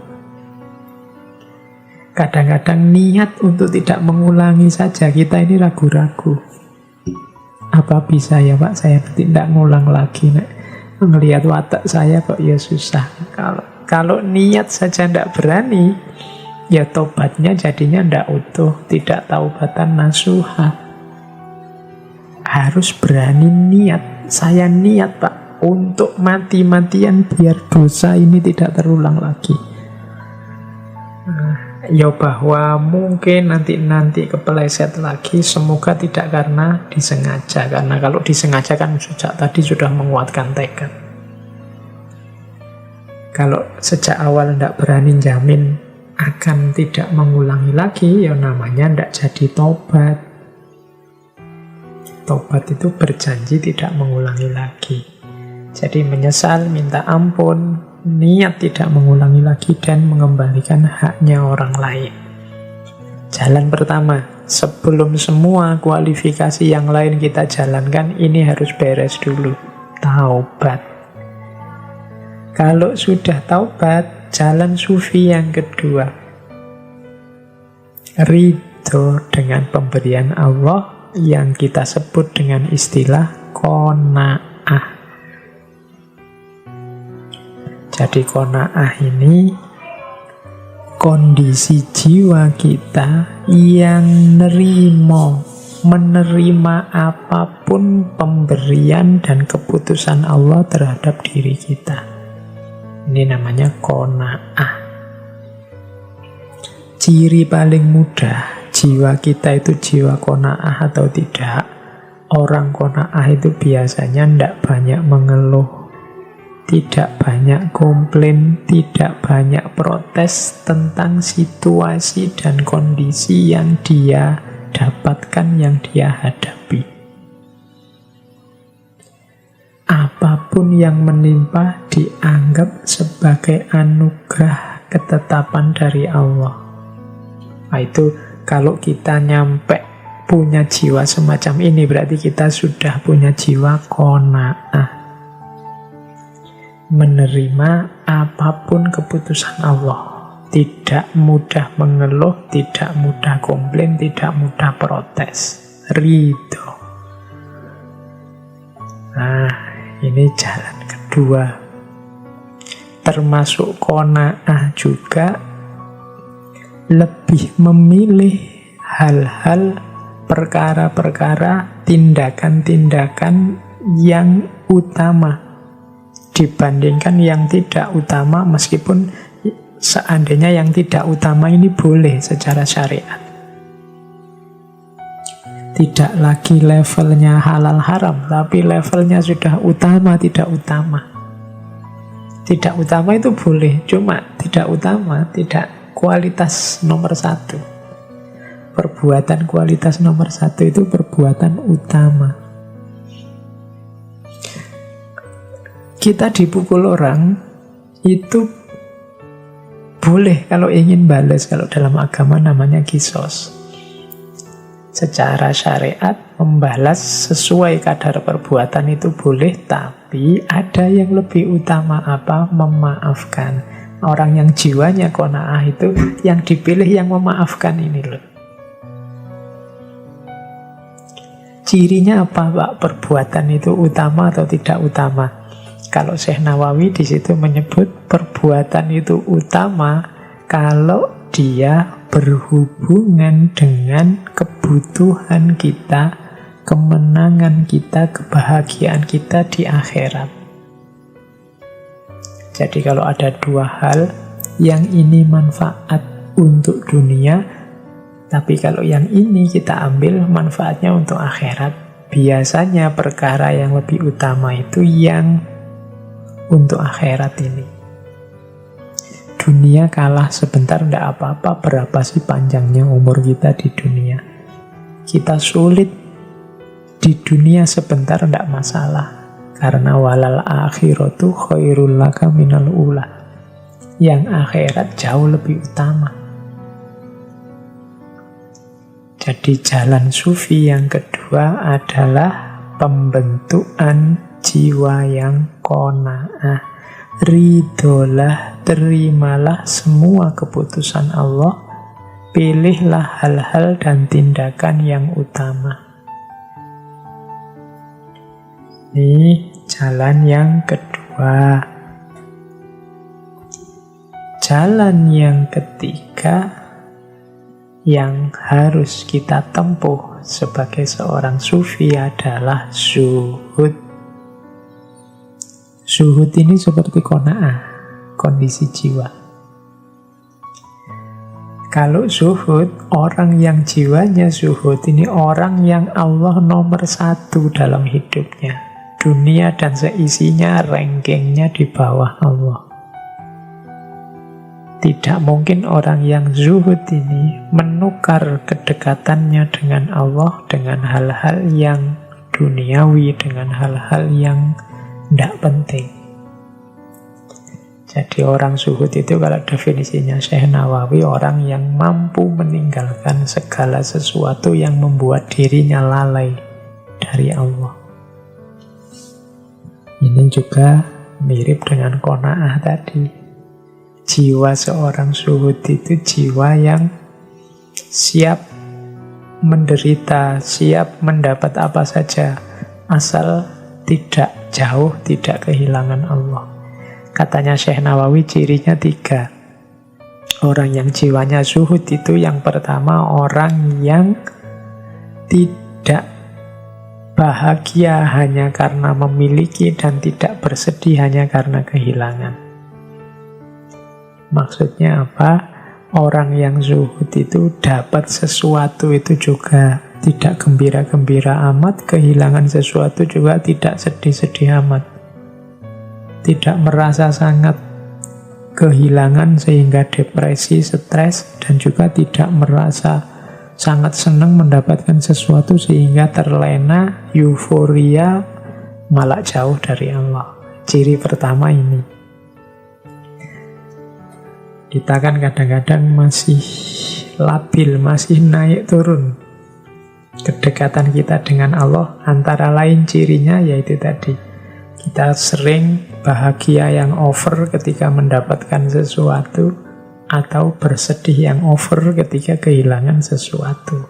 Kadang-kadang niat untuk tidak mengulangi saja kita ini ragu-ragu. Apa bisa ya Pak, saya tidak ngulang lagi. Melihat watak saya kok ya susah. Kalau niat saja tidak berani, ya tobatnya jadinya tidak utuh, tidak taubatan nasuha. Harus berani niat. Saya niat Pak untuk mati-matian biar dosa ini tidak terulang lagi. Ya bahwa mungkin nanti kepeleset lagi, semoga tidak karena disengaja. Karena kalau disengaja kan sejak tadi sudah menguatkan tekad. Kalau sejak awal tidak berani jamin akan tidak mengulangi lagi, ya namanya tidak jadi tobat. Tobat itu berjanji tidak mengulangi lagi. Jadi menyesal, minta ampun, niat tidak mengulangi lagi dan mengembalikan haknya orang lain. Jalan pertama, sebelum semua kualifikasi yang lain kita jalankan, ini harus beres dulu. Taubat. Kalau sudah taubat, jalan sufi yang kedua. Ridho dengan pemberian Allah yang kita sebut dengan istilah qanaah. Jadi qanaah ini kondisi jiwa kita yang menerima apapun pemberian dan keputusan Allah terhadap diri kita. Ini namanya qanaah. Ciri paling mudah jiwa kita itu jiwa qanaah atau tidak. Orang qanaah itu biasanya tidak banyak mengeluh, tidak banyak komplain, tidak banyak protes tentang situasi dan kondisi yang dia dapatkan, yang dia hadapi. Apapun yang menimpa dianggap sebagai anugerah ketetapan dari Allah. Nah, itu kalau kita nyampe punya jiwa semacam ini, berarti kita sudah punya jiwa qanaah. Menerima apapun keputusan Allah. Tidak mudah mengeluh, tidak mudah komplain, tidak mudah protes. Ridho. Nah, ini jalan kedua. Termasuk qanaah juga lebih memilih hal-hal, perkara-perkara, tindakan-tindakan yang utama dibandingkan yang tidak utama, meskipun seandainya yang tidak utama ini boleh secara syariat. Tidak lagi levelnya halal haram, tapi levelnya sudah utama, tidak utama. Tidak utama itu boleh, cuma tidak utama, tidak kualitas nomor satu. Perbuatan kualitas nomor satu itu perbuatan utama. Kita dipukul orang, itu boleh kalau ingin balas. Kalau dalam agama namanya kisos. Secara syariat, membalas sesuai kadar perbuatan itu boleh, tapi ada yang lebih utama apa? Memaafkan. Orang yang jiwanya qanaah itu yang dipilih yang memaafkan ini loh. Cirinya apa, Pak? Perbuatan itu utama atau tidak utama? Kalau Syekh Nawawi di situ menyebut perbuatan itu utama kalau dia berhubungan dengan kebutuhan kita, kemenangan kita, kebahagiaan kita di akhirat. Jadi kalau ada dua hal, yang ini manfaat untuk dunia, tapi kalau yang ini kita ambil manfaatnya untuk akhirat, biasanya perkara yang lebih utama itu yang untuk akhirat ini. Dunia kalah sebentar tidak apa-apa, berapa sih panjangnya umur kita di dunia? Kita sulit di dunia sebentar tidak masalah. Karena walal akhiratu khairul laka minal ula. Yang akhirat jauh lebih utama. Jadi jalan sufi yang kedua adalah pembentukan jiwa yang qanaah. Ridolah, terimalah semua keputusan Allah. Pilihlah hal-hal dan tindakan yang utama. Ini jalan yang kedua. Jalan yang ketiga yang harus kita tempuh sebagai seorang sufi adalah zuhud. Zuhud ini seperti qanaah, kondisi jiwa. Kalau zuhud, orang yang jiwanya zuhud ini orang yang Allah nomor satu dalam hidupnya. Dunia dan seisinya rankingnya di bawah Allah. Tidak mungkin orang yang zuhud ini menukar kedekatannya dengan Allah dengan hal-hal yang duniawi, dengan hal-hal yang tidak penting. Jadi orang zuhud itu kalau definisinya Syekh Nawawi, orang yang mampu meninggalkan segala sesuatu yang membuat dirinya lalai dari Allah. Ini juga mirip dengan qanaah tadi. Jiwa seorang zuhud itu jiwa yang siap menderita, siap mendapat apa saja, asal tidak jauh, tidak kehilangan Allah. Katanya Syekh Nawawi cirinya 3. Orang yang jiwanya zuhud itu yang pertama, orang yang tidak bahagia hanya karena memiliki dan tidak bersedih hanya karena kehilangan. Maksudnya apa? Orang yang zuhud itu dapat sesuatu itu juga tidak gembira-gembira amat, kehilangan sesuatu juga tidak sedih-sedih amat. Tidak merasa sangat kehilangan sehingga depresi, stres, dan juga tidak merasa sangat senang mendapatkan sesuatu sehingga terlena, euforia, malah jauh dari Allah. Ciri pertama ini. Kita kan kadang-kadang masih labil, masih naik turun. Kedekatan kita dengan Allah antara lain cirinya yaitu tadi. Kita sering bahagia yang over ketika mendapatkan sesuatu atau bersedih yang over ketika kehilangan sesuatu.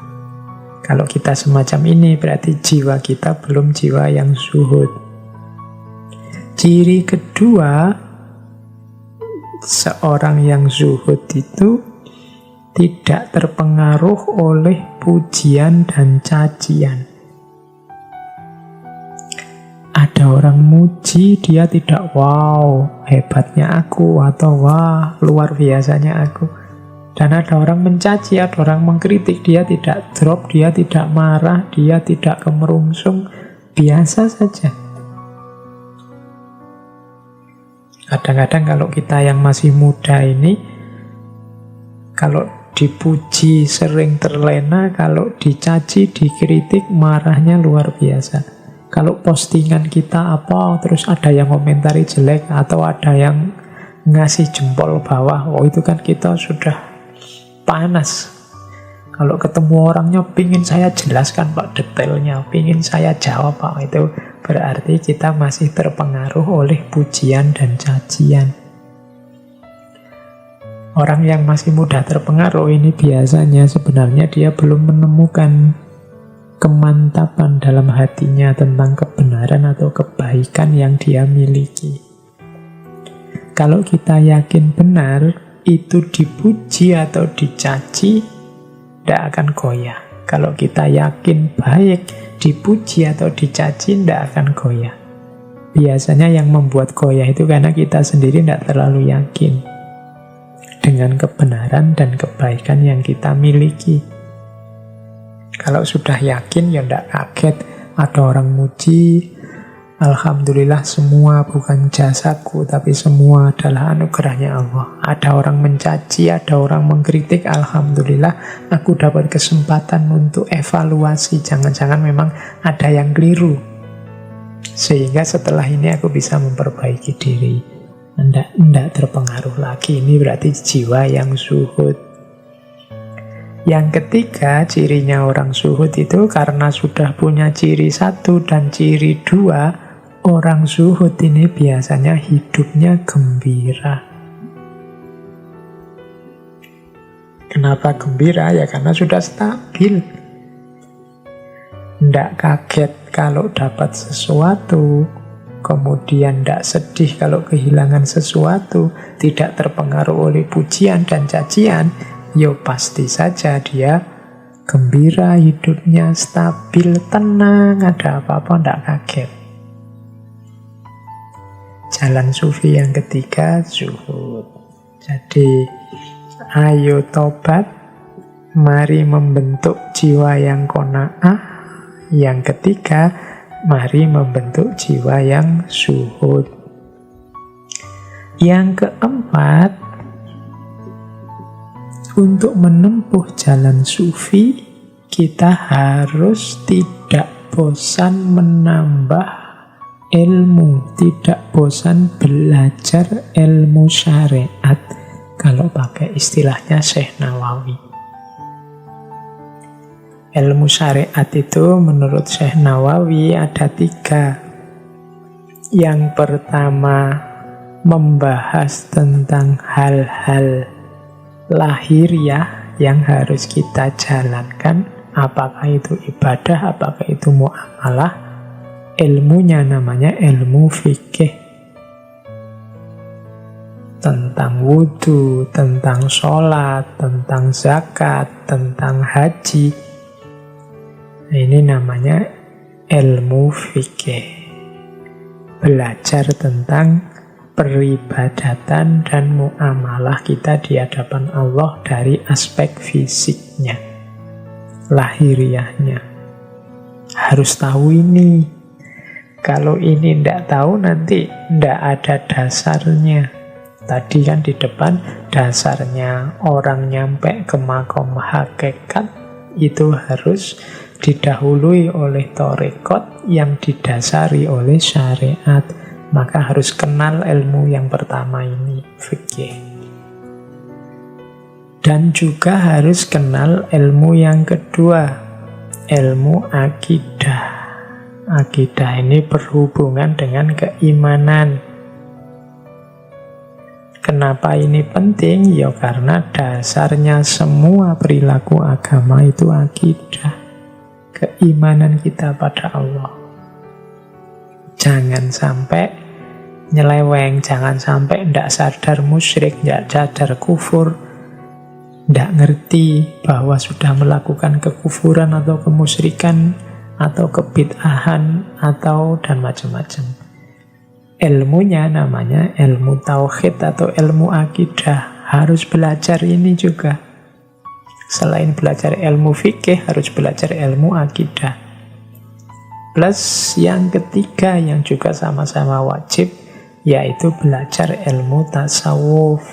Kalau kita semacam ini berarti jiwa kita belum jiwa yang zuhud. Ciri kedua, seorang yang zuhud itu tidak terpengaruh oleh pujian dan cacian. Ada orang muji, dia tidak wow, hebatnya aku, atau wah, luar biasanya aku. Dan ada orang mencaci, ada orang mengkritik, dia tidak drop, dia tidak marah, dia tidak kemerungsung, biasa saja. Kadang-kadang kalau kita yang masih muda ini, kalau dipuji sering terlena, kalau dicaci, dikritik, marahnya luar biasa. Kalau postingan kita apa, terus ada yang komentari jelek, atau ada yang ngasih jempol bawah, oh itu kan kita sudah panas. Kalau ketemu orangnya, pingin saya jelaskan Pak detailnya, pingin saya jawab Pak, itu berarti kita masih terpengaruh oleh pujian dan cacian. Orang yang masih mudah terpengaruh ini biasanya sebenarnya dia belum menemukan kemantapan dalam hatinya tentang kebenaran atau kebaikan yang dia miliki. Kalau kita yakin benar, itu dipuji atau dicaci, tidak akan goyah. Kalau kita yakin baik, dipuji atau dicaci, tidak akan goyah. Biasanya yang membuat goyah itu karena kita sendiri tidak terlalu yakin dengan kebenaran dan kebaikan yang kita miliki. Kalau sudah yakin, ya tidak kaget ada orang muji, alhamdulillah semua bukan jasaku, tapi semua adalah anugerahnya Allah. Ada orang mencaci, ada orang mengkritik, alhamdulillah aku dapat kesempatan untuk evaluasi. Jangan-jangan memang ada yang keliru, sehingga setelah ini aku bisa memperbaiki diri. Tidak terpengaruh lagi. Ini berarti jiwa yang zuhud. Yang ketiga, cirinya orang zuhud itu karena sudah punya ciri 1 dan ciri 2, orang zuhud ini biasanya hidupnya gembira. Kenapa gembira? Ya karena sudah stabil. Tidak kaget kalau dapat sesuatu, kemudian tidak sedih kalau kehilangan sesuatu, tidak terpengaruh oleh pujian dan cacian. Ya pasti saja dia gembira, hidupnya stabil, tenang, ada apa-apa tidak kaget. Jalan sufi yang ketiga, zuhud. Jadi ayo tobat, mari membentuk jiwa yang qanaah. Yang ketiga, mari membentuk jiwa yang zuhud. Yang keempat, untuk menempuh jalan sufi, kita harus tidak bosan menambah ilmu, tidak bosan belajar ilmu syariat, kalau pakai istilahnya Syekh Nawawi. Ilmu syariat itu menurut Syekh Nawawi ada 3. Yang pertama, membahas tentang hal-hal lahiriah yang harus kita jalankan. Apakah itu ibadah, apakah itu muamalah. Ilmunya namanya ilmu fikih. Tentang wudhu, tentang sholat, tentang zakat, tentang haji. Ini namanya ilmu fikih. Belajar tentang peribadatan dan muamalah kita di hadapan Allah dari aspek fisiknya, lahiriahnya. Harus tahu ini. Kalau ini tidak tahu nanti tidak ada dasarnya. Tadi kan di depan dasarnya orang nyampe ke makom hakikat itu harus didahului oleh tarekat yang didasari oleh syariat. Maka harus kenal ilmu yang pertama ini, fikih. Dan juga harus kenal ilmu yang kedua, ilmu akidah. Akidah ini berhubungan dengan keimanan. Kenapa ini penting? Ya karena dasarnya semua perilaku agama itu akidah. Keimanan kita pada Allah. Jangan sampai nyeleweng, jangan sampai tidak sadar musyrik, tidak sadar kufur, tidak ngerti bahwa sudah melakukan kekufuran atau kemusyrikan atau kebid'ahan atau dan macam-macam. Ilmunya namanya ilmu tauhid atau ilmu akidah. Harus belajar ini juga. Selain belajar ilmu fikih, harus belajar ilmu akidah. Plus yang ketiga yang juga sama-sama wajib, yaitu belajar ilmu tasawuf.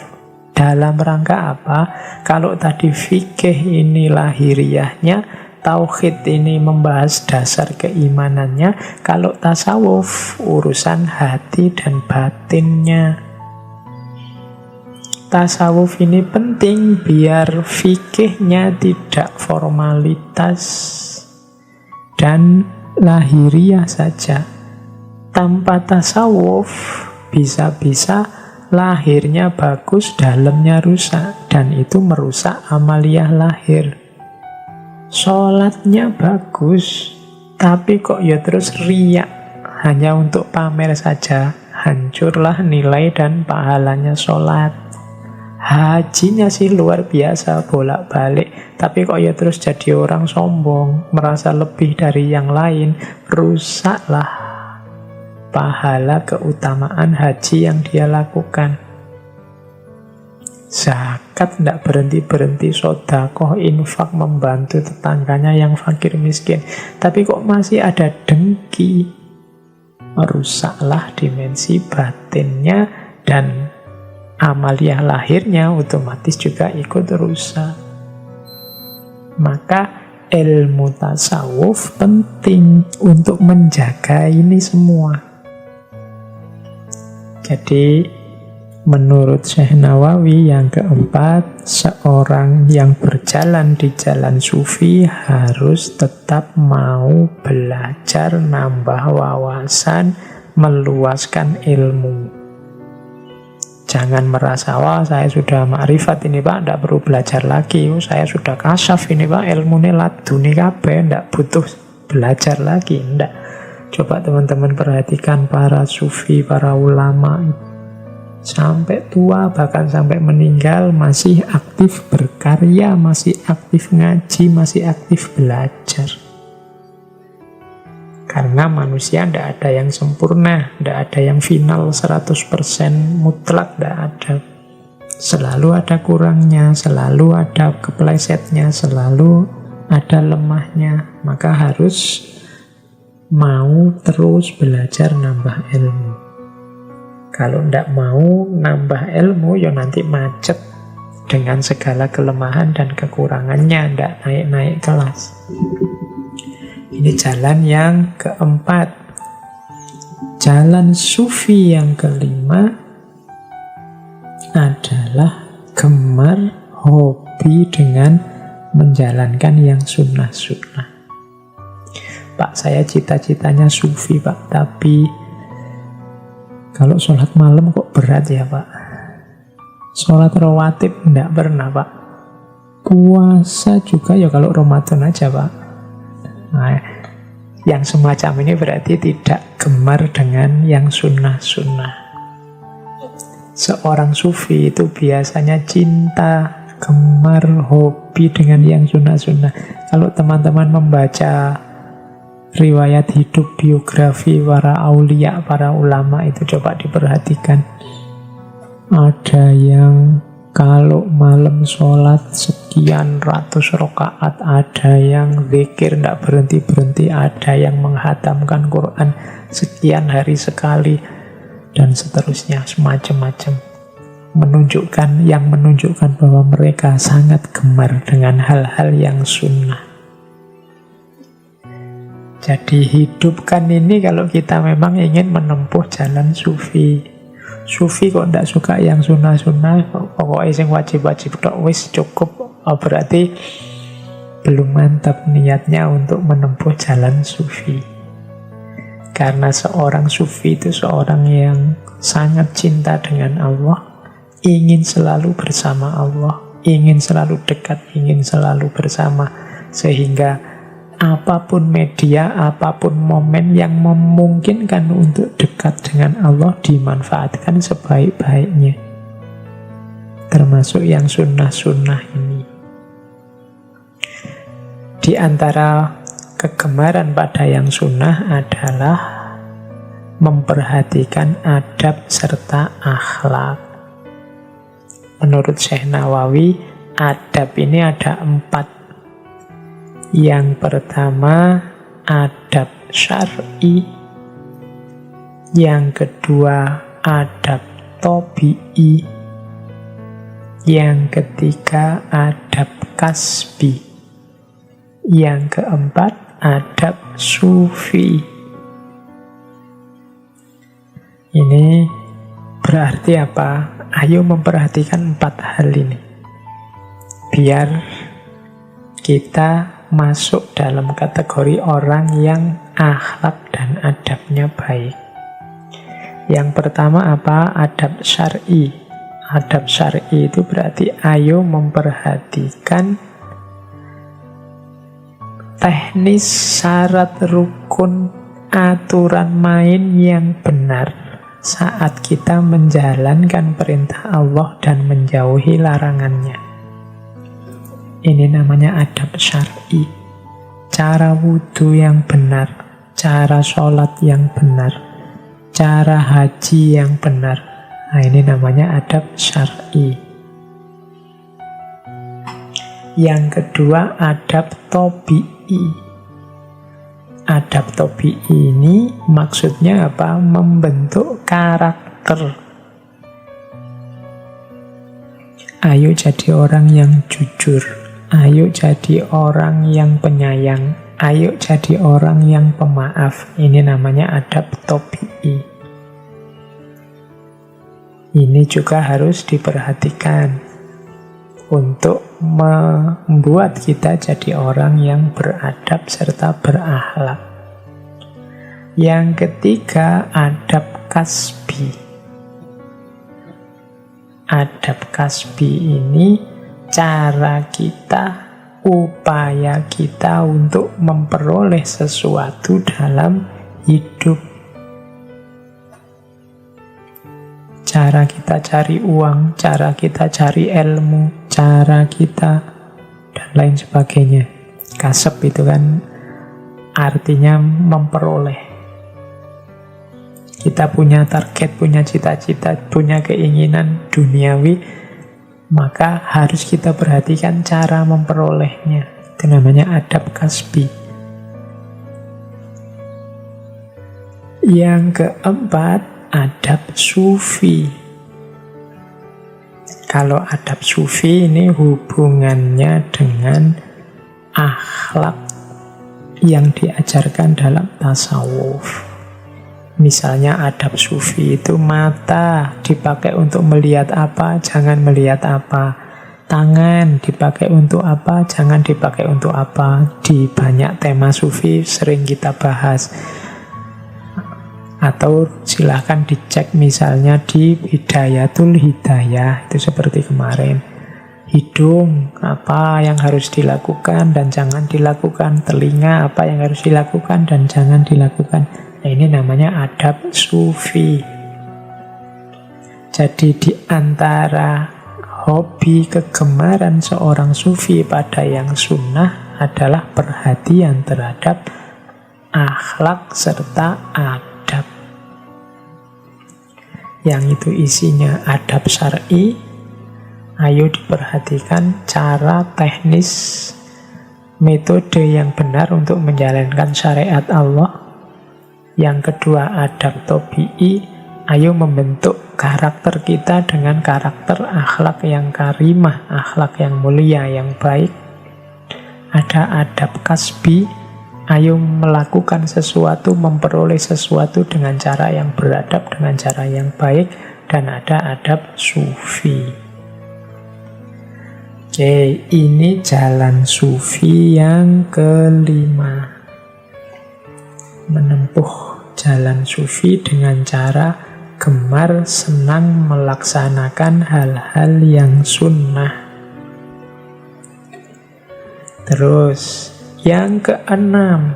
Dalam rangka apa? Kalau tadi fikih ini lahiriahnya, tauhid ini membahas dasar keimanannya, kalau tasawuf urusan hati dan batinnya. Tasawuf ini penting biar fikihnya tidak formalitas dan lahiriah saja. Tanpa tasawuf bisa-bisa lahirnya bagus, dalamnya rusak, dan itu merusak amaliyah lahir. Sholatnya bagus, tapi kok ya terus riak, hanya untuk pamer saja, hancurlah nilai dan pahalanya sholat. Hajinya sih luar biasa, bolak-balik, tapi kok ya terus jadi orang sombong, merasa lebih dari yang lain, rusaklah pahala keutamaan haji yang dia lakukan. Zakat tidak berhenti-berhenti, sedekah, infak, membantu tetangganya yang fakir miskin, tapi kok masih ada dengki, merusaklah dimensi batinnya dan amaliyah lahirnya otomatis juga ikut rusak. Maka ilmu tasawuf penting untuk menjaga ini semua. Jadi menurut Syekh Nawawi yang keempat, seorang yang berjalan di jalan sufi harus tetap mau belajar, nambah wawasan, meluaskan ilmu. Jangan merasa, wah saya sudah makrifat ini Pak, tidak perlu belajar lagi. Saya sudah kasyaf ini Pak, ilmu ini laduni kabeh, tidak butuh belajar lagi. Tidak. Coba teman-teman perhatikan para sufi, para ulama, sampai tua, bahkan sampai meninggal, masih aktif berkarya, masih aktif ngaji, masih aktif belajar. Karena manusia tidak ada yang sempurna, tidak ada yang final 100% mutlak, tidak ada. Selalu ada kurangnya, selalu ada keplesetnya, selalu ada lemahnya. Maka harus mau terus belajar nambah ilmu. Kalau tidak mau nambah ilmu, ya nanti macet dengan segala kelemahan dan kekurangannya, tidak naik-naik kelas. Ini jalan yang keempat. Jalan sufi yang kelima adalah gemar hobi dengan menjalankan yang sunnah-sunnah. Pak, saya cita-citanya sufi, Pak, tapi kalau sholat malam kok berat ya, Pak. Sholat rawatib enggak pernah, Pak. Puasa juga ya kalau Ramadan aja, Pak. Nah, yang semacam ini berarti tidak gemar dengan yang sunnah-sunnah. Seorang sufi itu biasanya cinta, gemar, hobi dengan yang sunnah-sunnah. Kalau teman-teman membaca riwayat hidup, biografi para aulia, para ulama itu coba diperhatikan. Ada yang kalau malam sholat sekian ratus rakaat, ada yang zikir tidak berhenti-berhenti, ada yang menghatamkan Quran sekian hari sekali, dan seterusnya, semacam-macam. Menunjukkan bahwa mereka sangat gemar dengan hal-hal yang sunnah. Jadi hidupkan ini kalau kita memang ingin menempuh jalan sufi. Sufi kok tidak suka yang sunnah-sunnah, pokoknya yang wajib-wajib tok wis cukup, berarti belum mantap niatnya untuk menempuh jalan sufi. Karena seorang sufi itu seorang yang sangat cinta dengan Allah, ingin selalu bersama Allah, ingin selalu dekat, ingin selalu bersama, sehingga apapun media, apapun momen yang memungkinkan untuk dekat dengan Allah dimanfaatkan sebaik-baiknya. Termasuk yang sunnah-sunnah ini. Di antara kegemaran pada yang sunnah adalah memperhatikan adab serta akhlak. Menurut Syekh Nawawi, adab ini ada 4. Yang pertama, adab syar'i. Yang kedua, adab tabi'i. Yang ketiga, adab kasbi. Yang keempat, adab sufi. Ini berarti apa? Ayo memperhatikan 4 hal ini. Biar kita masuk dalam kategori orang yang akhlak dan adabnya baik. Yang pertama apa? Adab syar'i. Adab syar'i itu berarti ayo memperhatikan teknis, syarat, rukun, aturan main yang benar saat kita menjalankan perintah Allah dan menjauhi larangannya. Ini namanya adab syar'i. Cara wudhu yang benar, cara sholat yang benar, cara haji yang benar. Nah, ini namanya adab syar'i. Yang kedua, adab tabi'i. Adab tabi'i ini maksudnya apa? Membentuk karakter. Ayo jadi orang yang jujur. Ayo jadi orang yang penyayang. Ayo jadi orang yang pemaaf. Ini namanya adab tabi'i. Ini juga harus diperhatikan untuk membuat kita jadi orang yang beradab serta berakhlak. Yang ketiga, adab kasbi. Adab kasbi ini cara kita, upaya kita untuk memperoleh sesuatu dalam hidup. Cara kita cari uang, cara kita cari ilmu, cara kita dan lain sebagainya. Kasab itu kan artinya memperoleh. Kita punya target, punya cita-cita, punya keinginan duniawi, maka harus kita perhatikan cara memperolehnya. Itu namanya adab kasbi. Yang keempat, adab sufi. Kalau adab sufi ini hubungannya dengan akhlak yang diajarkan dalam tasawuf. Misalnya adab sufi itu mata dipakai untuk melihat apa, jangan melihat apa. Tangan dipakai untuk apa, jangan dipakai untuk apa. Di banyak tema sufi sering kita bahas. Atau silahkan dicek misalnya di Hidayatul Hidayah, itu seperti kemarin. Hidung, apa yang harus dilakukan dan jangan dilakukan. Telinga, apa yang harus dilakukan dan jangan dilakukan. Nah, ini namanya adab sufi. Jadi di antara hobi kegemaran seorang sufi pada yang sunnah adalah perhatian terhadap akhlak serta adab. Yang itu isinya adab syar'i. Ayo diperhatikan cara teknis, metode yang benar untuk menjalankan syariat Allah. Yang kedua adab tabi'i, ayo membentuk karakter kita dengan karakter akhlak yang karimah, akhlak yang mulia, yang baik. Ada adab kasbi, ayo melakukan sesuatu, memperoleh sesuatu dengan cara yang beradab, dengan cara yang baik. Dan ada adab sufi. Oke, ini jalan sufi yang kelima. Menempuh jalan sufi dengan cara gemar senang melaksanakan hal-hal yang sunnah. Terus yang keenam,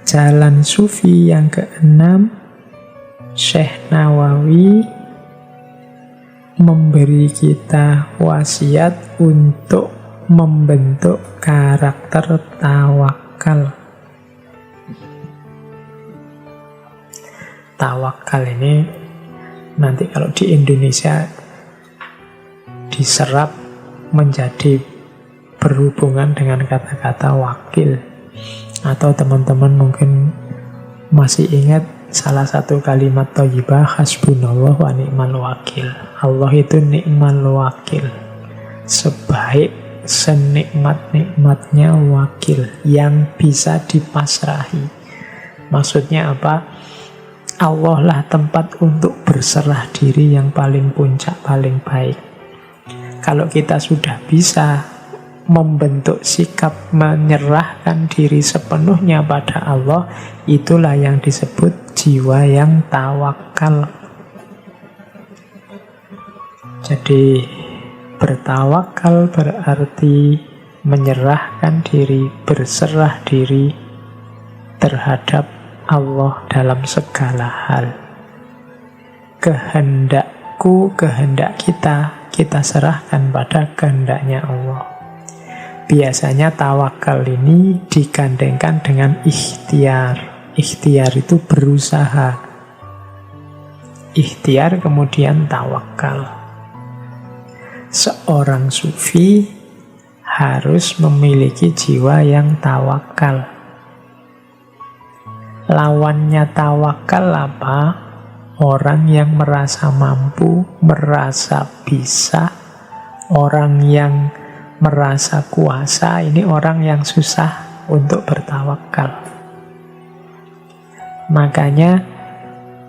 jalan sufi yang keenam, Syekh Nawawi memberi kita wasiat untuk membentuk karakter tawakal. Tawakal ini nanti kalau di Indonesia diserap menjadi berhubungan dengan kata-kata wakil. Atau teman-teman mungkin masih ingat salah satu kalimat thayyibah, hasbunallah wa ni'mal wakil. Allah itu ni'mal wakil. Sebaik, senikmat-nikmatnya wakil yang bisa dipasrahi. Maksudnya apa? Allah lah tempat untuk berserah diri yang paling puncak, paling baik. Kalau kita sudah bisa membentuk sikap menyerahkan diri sepenuhnya pada Allah, itulah yang disebut jiwa yang tawakal. Jadi bertawakal berarti menyerahkan diri, berserah diri terhadap Allah dalam segala hal. Kehendakku, kehendak kita serahkan pada kehendaknya Allah. Biasanya tawakal ini digandengkan dengan ikhtiar. Ikhtiar itu berusaha. Ikhtiar kemudian tawakal. Seorang sufi harus memiliki jiwa yang tawakal. Lawannya tawakal apa? Orang yang merasa mampu, merasa bisa, orang yang merasa kuasa, ini orang yang susah untuk bertawakal. Makanya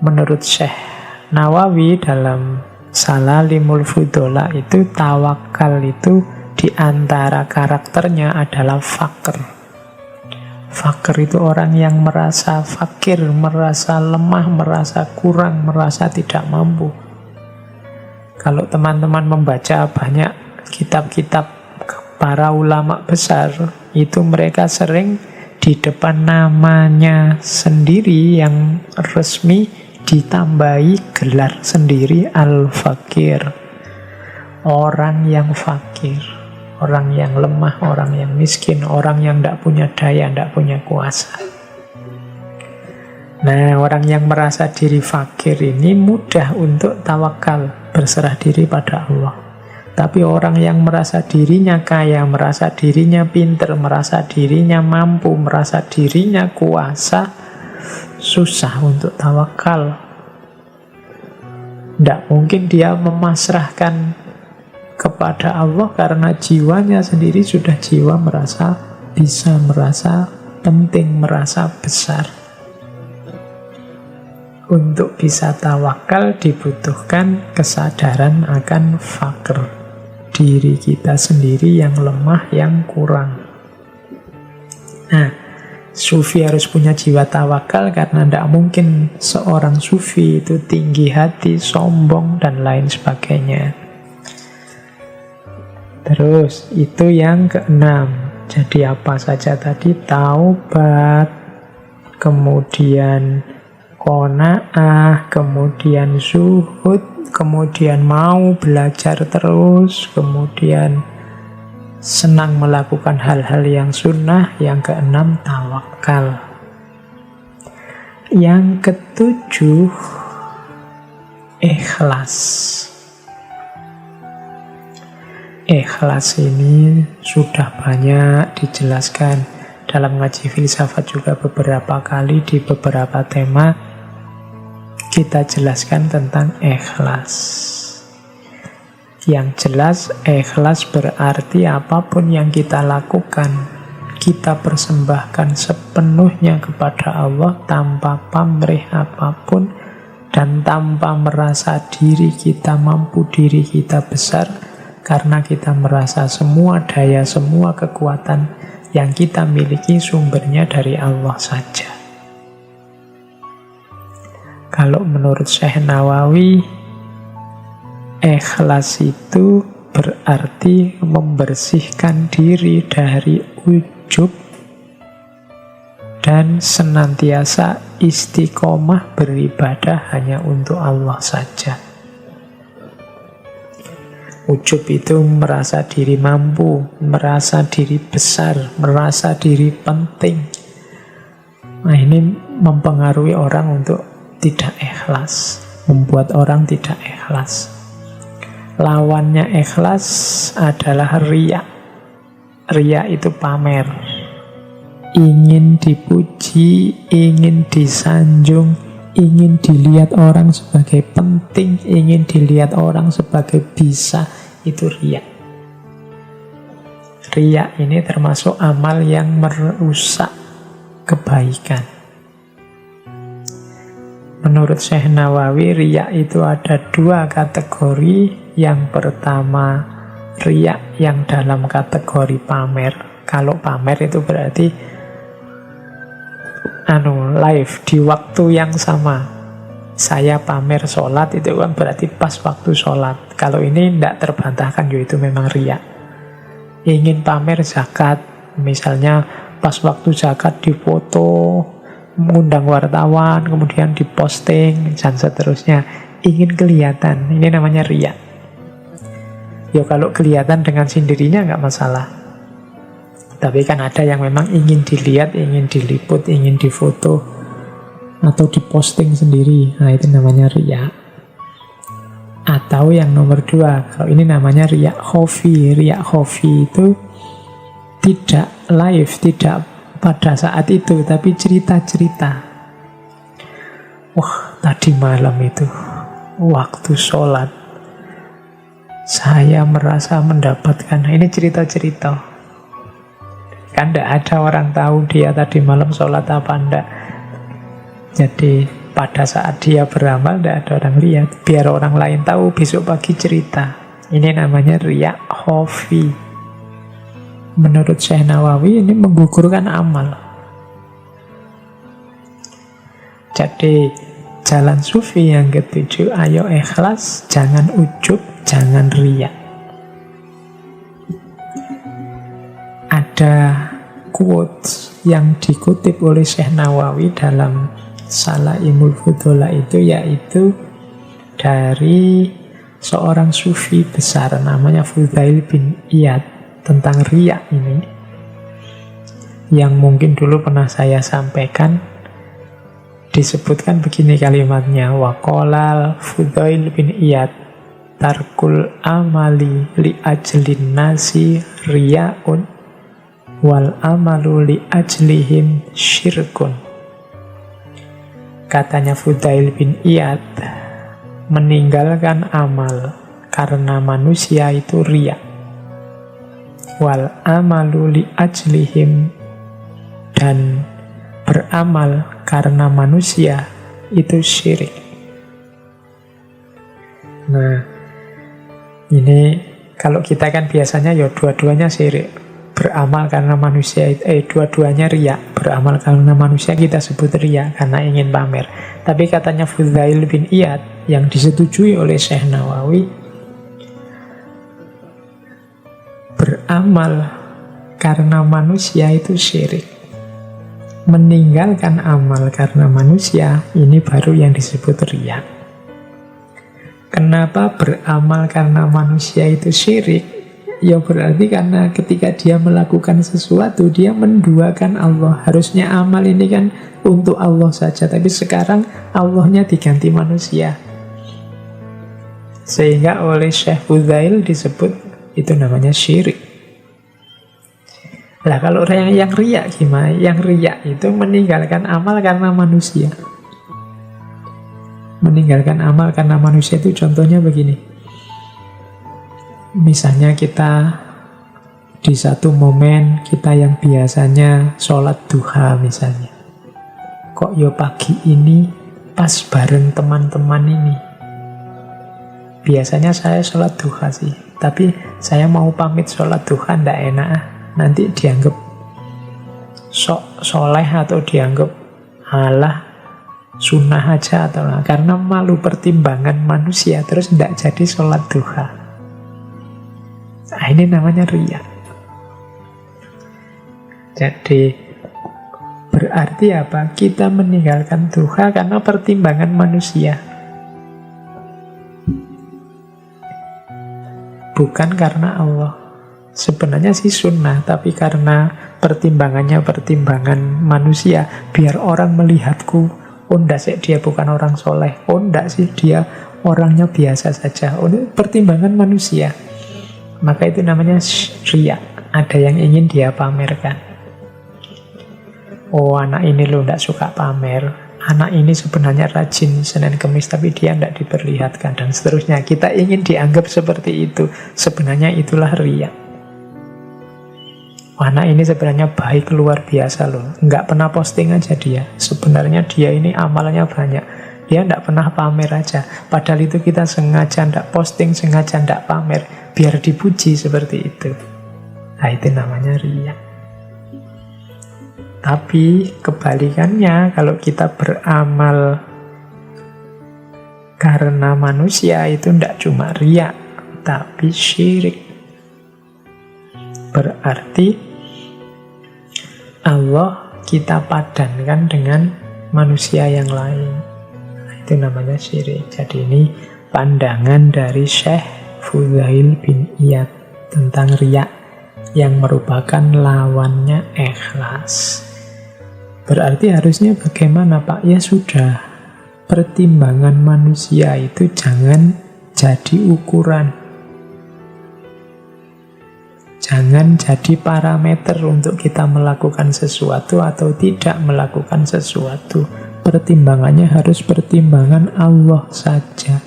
menurut Syekh Nawawi dalam Salalimul Fudola itu tawakal itu diantara karakternya adalah fakir. Fakir itu orang yang merasa fakir, merasa lemah, merasa kurang, merasa tidak mampu. Kalau teman-teman membaca banyak kitab-kitab para ulama besar, itu mereka sering di depan namanya sendiri yang resmi ditambahi gelar sendiri al-fakir. Orang yang fakir. Orang yang lemah, orang yang miskin, orang yang tidak punya daya, tidak punya kuasa. Nah, orang yang merasa diri fakir ini mudah untuk tawakal, berserah diri pada Allah. Tapi orang yang merasa dirinya kaya, merasa dirinya pinter, merasa dirinya mampu, merasa dirinya kuasa, susah untuk tawakal. Tidak mungkin dia memasrahkan kepada Allah karena jiwanya sendiri sudah jiwa merasa bisa merasa penting, merasa besar. Untuk bisa tawakal dibutuhkan kesadaran akan fakir, diri kita sendiri yang lemah, yang kurang. Nah, sufi harus punya jiwa tawakal karena tidak mungkin seorang sufi itu tinggi hati, sombong, dan lain sebagainya. Terus, itu yang keenam. Jadi apa saja tadi? Taubat, kemudian qanaah, kemudian zuhud, kemudian mau belajar terus, kemudian senang melakukan hal-hal yang sunnah. Yang keenam, tawakal. Yang ketujuh, ikhlas. Ikhlas ini sudah banyak dijelaskan dalam ngaji filsafat juga beberapa kali di beberapa tema kita jelaskan tentang ikhlas. Yang jelas, ikhlas berarti apapun yang kita lakukan, kita persembahkan sepenuhnya kepada Allah tanpa pamrih apapun dan tanpa merasa diri kita mampu, diri kita besar, karena kita merasa semua daya, semua kekuatan yang kita miliki sumbernya dari Allah saja. Kalau menurut Syekh Nawawi, ikhlas itu berarti membersihkan diri dari ujub dan senantiasa istiqomah beribadah hanya untuk Allah saja. Ujub itu merasa diri mampu, merasa diri besar, merasa diri penting. Nah, ini mempengaruhi orang untuk tidak ikhlas, membuat orang tidak ikhlas. Lawannya ikhlas adalah riya. Riya itu pamer, ingin dipuji, ingin disanjung, ingin dilihat orang sebagai penting, ingin dilihat orang sebagai bisa. Itu riya. Riya ini termasuk amal yang merusak kebaikan. Menurut Syekh Nawawi, riya itu ada dua kategori. Yang pertama, riya yang dalam kategori pamer. Kalau pamer itu berarti live di waktu yang sama. Saya pamer sholat, itu kan berarti pas waktu sholat. Kalau ini tidak terbantahkan, yaitu memang riya. Ingin pamer zakat, misalnya pas waktu zakat difoto, mengundang wartawan, kemudian diposting, dan seterusnya. Ingin kelihatan, ini namanya riya. Ya kalau kelihatan dengan sendirinya nggak masalah. Tapi kan ada yang memang ingin dilihat, ingin diliput, ingin difoto, atau diposting sendiri. Nah, itu namanya riya. Atau yang nomor dua, kalau ini namanya riya khofi. Riya khofi itu tidak live, tidak pada saat itu, tapi cerita-cerita. Wah, tadi malam itu waktu sholat saya merasa mendapatkan. Nah, ini cerita-cerita. Kan tidak ada orang tahu dia tadi malam sholat apa enggak. Jadi pada saat dia beramal tidak ada orang lihat, biar orang lain tahu, besok pagi cerita. Ini namanya riya khofi. Menurut Syekh Nawawi ini menggugurkan amal. Jadi jalan sufi yang ketujuh, ayo ikhlas, jangan ujub, jangan riya. Ada quotes yang dikutip oleh Syekh Nawawi dalam Salaimul Fudola itu, yaitu dari seorang sufi besar namanya Fudail bin Iyad, tentang riya ini, yang mungkin dulu pernah saya sampaikan. Disebutkan begini kalimatnya, waqolal Fudail bin Iyad, tarkul amali li ajlin nasi riyaun wal amalu li ajlihim syirkun. Katanya Fudail bin Iyad, meninggalkan amal karena manusia itu riya. wal amalu li ajlihim, dan beramal karena manusia itu syirik. Nah, ini kalau kita kan biasanya ya dua-duanya syirik. Beramal karena manusia, dua-duanya riya. Beramal karena manusia kita sebut riya karena ingin pamer. Tapi katanya Fudzail bin Iyad yang disetujui oleh Syekh Nawawi, beramal karena manusia itu syirik. Meninggalkan amal karena manusia, ini baru yang disebut riya. Kenapa beramal karena manusia itu syirik? Ya berarti karena ketika dia melakukan sesuatu, dia menduakan Allah. Harusnya amal ini kan untuk Allah saja, tapi sekarang Allahnya diganti manusia. Sehingga oleh Syekh Fudzail disebut itu namanya syirik. Lah kalau yang riya gimana? Yang riya itu meninggalkan amal karena manusia. Meninggalkan amal karena manusia itu contohnya begini. Misalnya kita di satu momen kita yang biasanya sholat duha misalnya, kok yo pagi ini pas bareng teman-teman ini. Biasanya saya sholat duha sih, tapi saya mau pamit sholat duha ndak enak, nanti dianggap sok soleh atau dianggap halah sunnah aja atau lah, karena malu pertimbangan manusia terus ndak jadi sholat duha. Nah, ini namanya riya. Jadi berarti apa? Kita meninggalkan duha karena pertimbangan manusia, bukan karena Allah. Sebenarnya sih sunnah, tapi karena pertimbangannya pertimbangan manusia. Biar orang melihatku, oh ndak sih dia bukan orang soleh, oh ndak sih dia orangnya biasa saja. Oh, ini pertimbangan manusia. Maka itu namanya riya. Ada yang ingin dia pamerkan. Oh anak ini loh ndak suka pamer, anak ini sebenarnya rajin Senin Kemis tapi dia ndak diperlihatkan, dan seterusnya. Kita ingin dianggap seperti itu. Sebenarnya itulah riya. Anak ini sebenarnya baik luar biasa loh, nggak pernah posting aja dia. Sebenarnya dia ini amalnya banyak, dia nggak pernah pamer aja. Padahal itu kita sengaja nggak posting, sengaja nggak pamer, biar dipuji seperti itu. Nah itu namanya riya. Tapi kebalikannya, kalau kita beramal karena manusia, itu ndak cuma riya, tapi syirik. Berarti Allah kita padankan dengan manusia yang lain. Itu namanya syirik. Jadi ini pandangan dari Syekh Fudzail bin Iyad tentang riya yang merupakan lawannya ikhlas. Berarti harusnya bagaimana Pak? Ya sudah, pertimbangan manusia itu jangan jadi ukuran, jangan jadi parameter untuk kita melakukan sesuatu atau tidak melakukan sesuatu. Pertimbangannya harus pertimbangan Allah saja.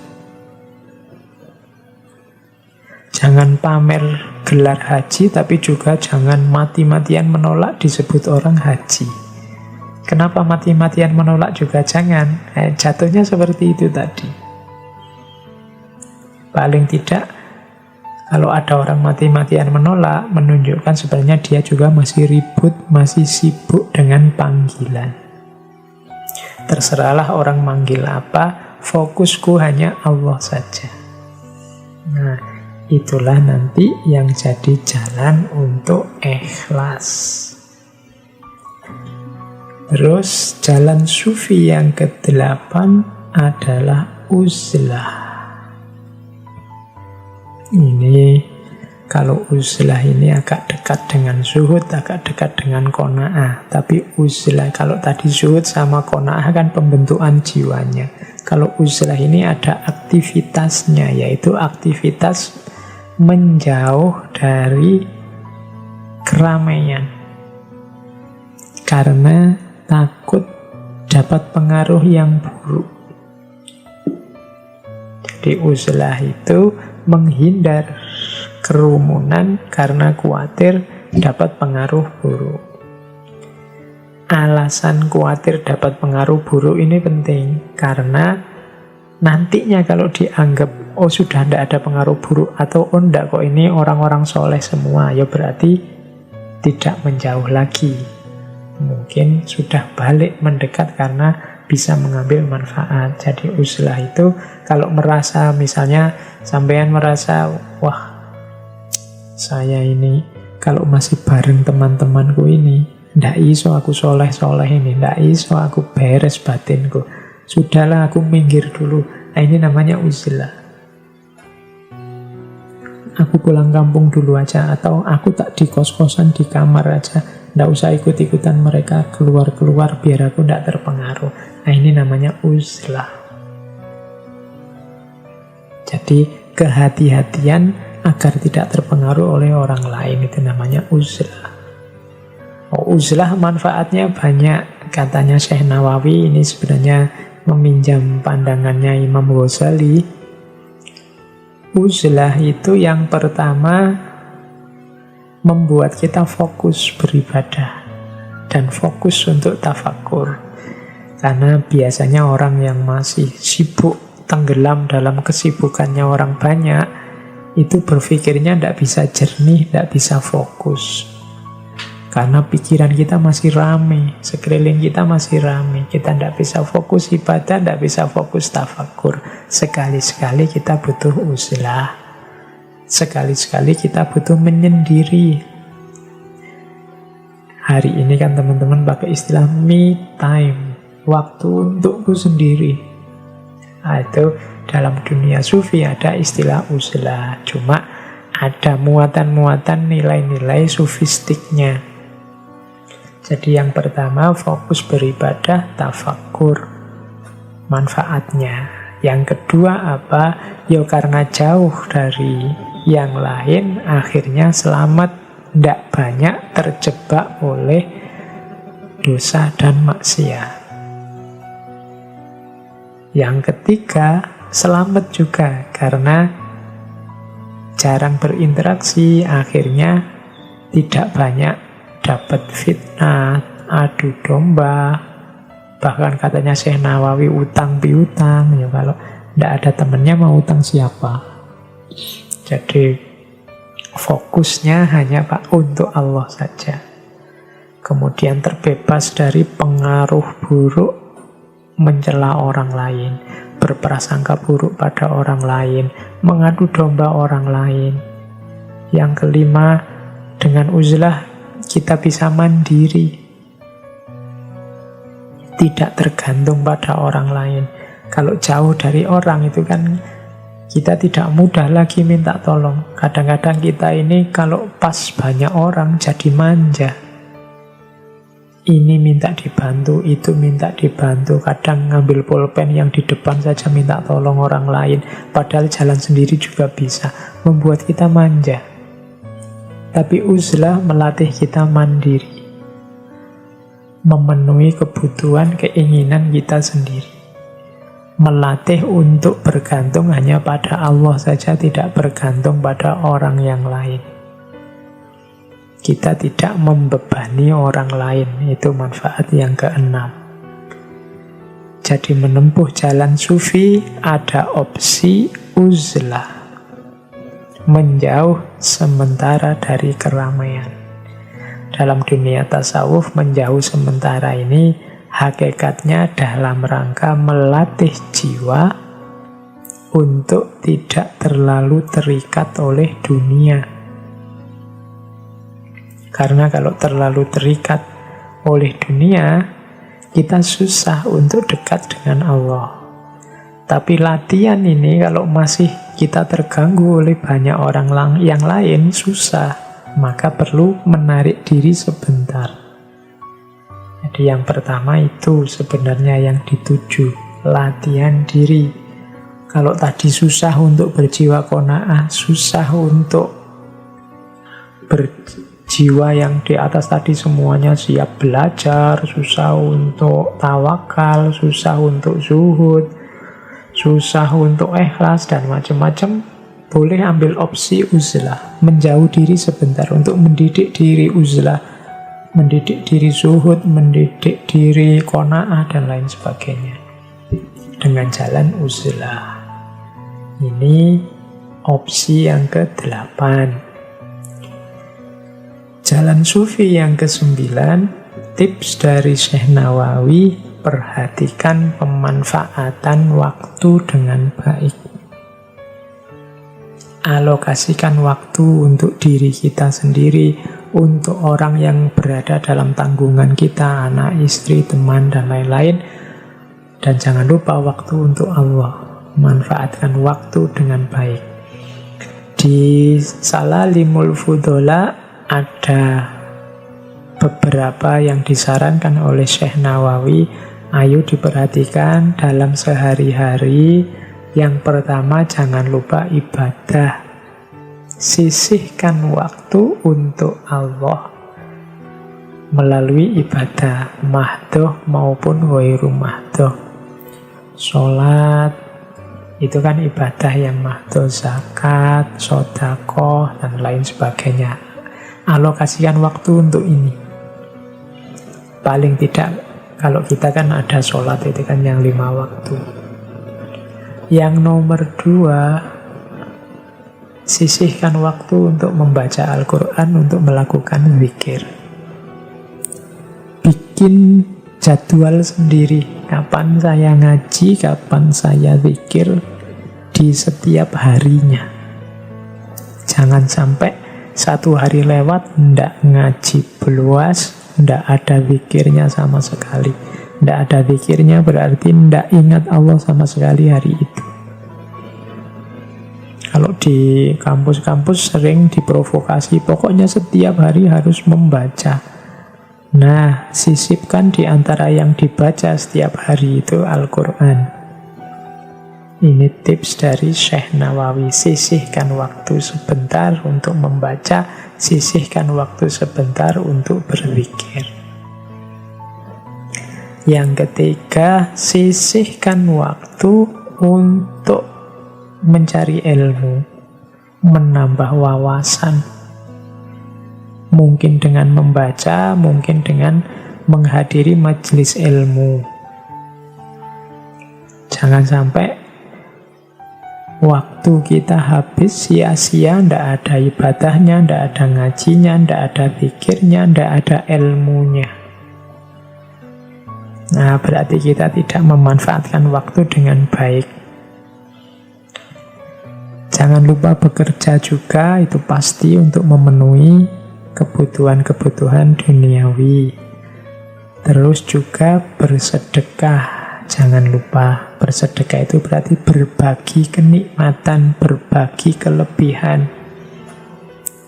Jangan pamer gelar haji, tapi juga jangan mati-matian menolak disebut orang haji. Kenapa mati-matian menolak juga jangan? Jatuhnya seperti itu tadi. Paling tidak, kalau ada orang mati-matian menolak, menunjukkan sebenarnya dia juga masih ribut, masih sibuk dengan panggilan. Terserahlah orang manggil apa, fokusku hanya Allah saja. Nah, itulah nanti yang jadi jalan untuk ikhlas. Terus jalan sufi yang ke-8 adalah uzlah. Ini kalau uzlah ini agak dekat dengan zuhud, agak dekat dengan qanaah. Tapi uzlah, kalau tadi zuhud sama qanaah kan pembentukan jiwanya. Kalau uzlah ini ada aktivitasnya, yaitu aktivitas menjauh dari keramaian karena takut dapat pengaruh yang buruk. Jadi uzlah itu menghindar kerumunan karena khawatir dapat pengaruh buruk. Alasan khawatir dapat pengaruh buruk ini penting, karena nantinya kalau dianggap oh sudah tidak ada pengaruh buruk, atau oh enggak kok ini orang-orang soleh semua, ya berarti tidak menjauh lagi. Mungkin sudah balik mendekat karena bisa mengambil manfaat. Jadi uzlah itu kalau merasa, misalnya sampean merasa, wah saya ini kalau masih bareng teman-temanku ini ndak iso aku soleh-soleh ini, ndak iso aku beres batinku, sudahlah aku minggir dulu. Nah ini namanya uzlah. Aku pulang kampung dulu aja, atau aku tak di kos-kosan di kamar aja, ndak usah ikut-ikutan mereka keluar-keluar biar aku ndak terpengaruh. Nah ini namanya uzlah. Jadi kehati-hatian agar tidak terpengaruh oleh orang lain, itu namanya uzlah. Oh, uzlah manfaatnya banyak, katanya Syekh Nawawi. Ini sebenarnya meminjam pandangannya Imam Ghazali. Uzlah itu yang pertama membuat kita fokus beribadah dan fokus untuk tafakur. Karena biasanya orang yang masih sibuk, tenggelam dalam kesibukannya orang banyak, itu berpikirnya tidak bisa jernih, tidak bisa fokus. Karena pikiran kita masih rame, sekeliling kita masih rame, kita tidak bisa fokus ibadah, tidak bisa fokus tafakur. Sekali-sekali kita butuh uzlah. Sekali-sekali kita butuh menyendiri. Hari ini kan teman-teman pakai istilah me time, waktu untukku sendiri. Nah, itu dalam dunia sufi ada istilah uzlah. Cuma ada muatan-muatan nilai-nilai sufistiknya. Jadi yang pertama fokus beribadah, tafakur, manfaatnya. Yang kedua apa? Ya karena jauh dari yang lain, akhirnya selamat, tidak banyak terjebak oleh dosa dan maksiat. Yang ketiga, selamat juga karena jarang berinteraksi, akhirnya tidak banyak dapat fitnah, adu domba, bahkan katanya Syekh Nawawi utang piutang. Ya kalau tidak ada temennya mau utang siapa? Jadi fokusnya hanya Pak untuk Allah saja. Kemudian terbebas dari pengaruh buruk, mencela orang lain, berprasangka buruk pada orang lain, mengadu domba orang lain. Yang kelima, dengan uzlah kita bisa mandiri, tidak tergantung pada orang lain. Kalau jauh dari orang itu kan kita tidak mudah lagi minta tolong. Kadang-kadang kita ini kalau pas banyak orang jadi manja. Ini minta dibantu, itu minta dibantu. Kadang ngambil pulpen yang di depan saja minta tolong orang lain. Padahal jalan sendiri juga bisa. Membuat kita manja. Tapi uzlah melatih kita mandiri, memenuhi kebutuhan, keinginan kita sendiri. Melatih untuk bergantung hanya pada Allah saja, tidak bergantung pada orang yang lain. Kita tidak membebani orang lain, itu manfaat yang keenam. Jadi menempuh jalan sufi ada opsi uzlah, menjauh sementara dari keramaian. Dalam dunia tasawuf, menjauh sementara ini hakikatnya dalam rangka melatih jiwa untuk tidak terlalu terikat oleh dunia. Karena kalau terlalu terikat oleh dunia, kita susah untuk dekat dengan Allah. Tapi latihan ini kalau masih kita terganggu oleh banyak orang yang lain, susah. Maka perlu menarik diri sebentar. Jadi yang pertama itu sebenarnya yang dituju, latihan diri. Kalau tadi susah untuk berjiwa qanaah, susah untuk berjiwa yang di atas tadi semuanya siap belajar, susah untuk tawakal, susah untuk zuhud, susah untuk ikhlas dan macam-macam. boleh ambil opsi uzlah, menjauh diri sebentar untuk mendidik diri uzlah, mendidik diri zuhud, mendidik diri qanaah dan lain sebagainya dengan jalan uzlah. Ini opsi yang ke-8. Jalan sufi yang ke-9, tips dari Syekh Nawawi, perhatikan pemanfaatan waktu dengan baik. Alokasikan waktu untuk diri kita sendiri, untuk orang yang berada dalam tanggungan kita, anak, istri, teman, dan lain-lain. Dan jangan lupa waktu untuk Allah. Manfaatkan waktu dengan baik. Di Salalimul Fudola ada beberapa yang disarankan oleh Syekh Nawawi. Ayo diperhatikan dalam sehari-hari. Yang pertama, jangan lupa ibadah. Sisihkan waktu untuk Allah melalui ibadah mahdoh maupun ghairu mahdoh. Sholat itu kan ibadah yang mahdoh, zakat, sedekah, dan lain sebagainya. Alokasikan waktu untuk ini. Paling tidak, kalau kita kan ada sholat itu kan yang 5 waktu. Yang nomor 2, sisihkan waktu untuk membaca Al-Quran, untuk melakukan zikir. Bikin jadwal sendiri. Kapan saya ngaji, kapan saya zikir di setiap harinya. Jangan sampai satu hari lewat, ndak ngaji beluas, ndak ada zikirnya sama sekali. Ndak ada zikirnya berarti ndak ingat Allah sama sekali hari itu. Kalau di kampus-kampus sering diprovokasi, pokoknya setiap hari harus membaca. Nah, sisipkan di antara yang dibaca setiap hari itu Al-Quran. Ini tips dari Syekh Nawawi. Sisihkan waktu sebentar untuk membaca, sisihkan waktu sebentar untuk berzikir. Yang ketiga, sisihkan waktu untuk mencari ilmu, menambah wawasan. Mungkin dengan membaca, mungkin dengan menghadiri majelis ilmu. Jangan sampai waktu kita habis sia-sia, ndak ada ibadahnya, ndak ada ngajinya, ndak ada zikirnya, ndak ada ilmunya. Nah, berarti kita tidak memanfaatkan waktu dengan baik. Jangan lupa bekerja juga, itu pasti untuk memenuhi kebutuhan-kebutuhan duniawi. Terus juga bersedekah. Jangan lupa, bersedekah itu berarti berbagi kenikmatan, berbagi kelebihan.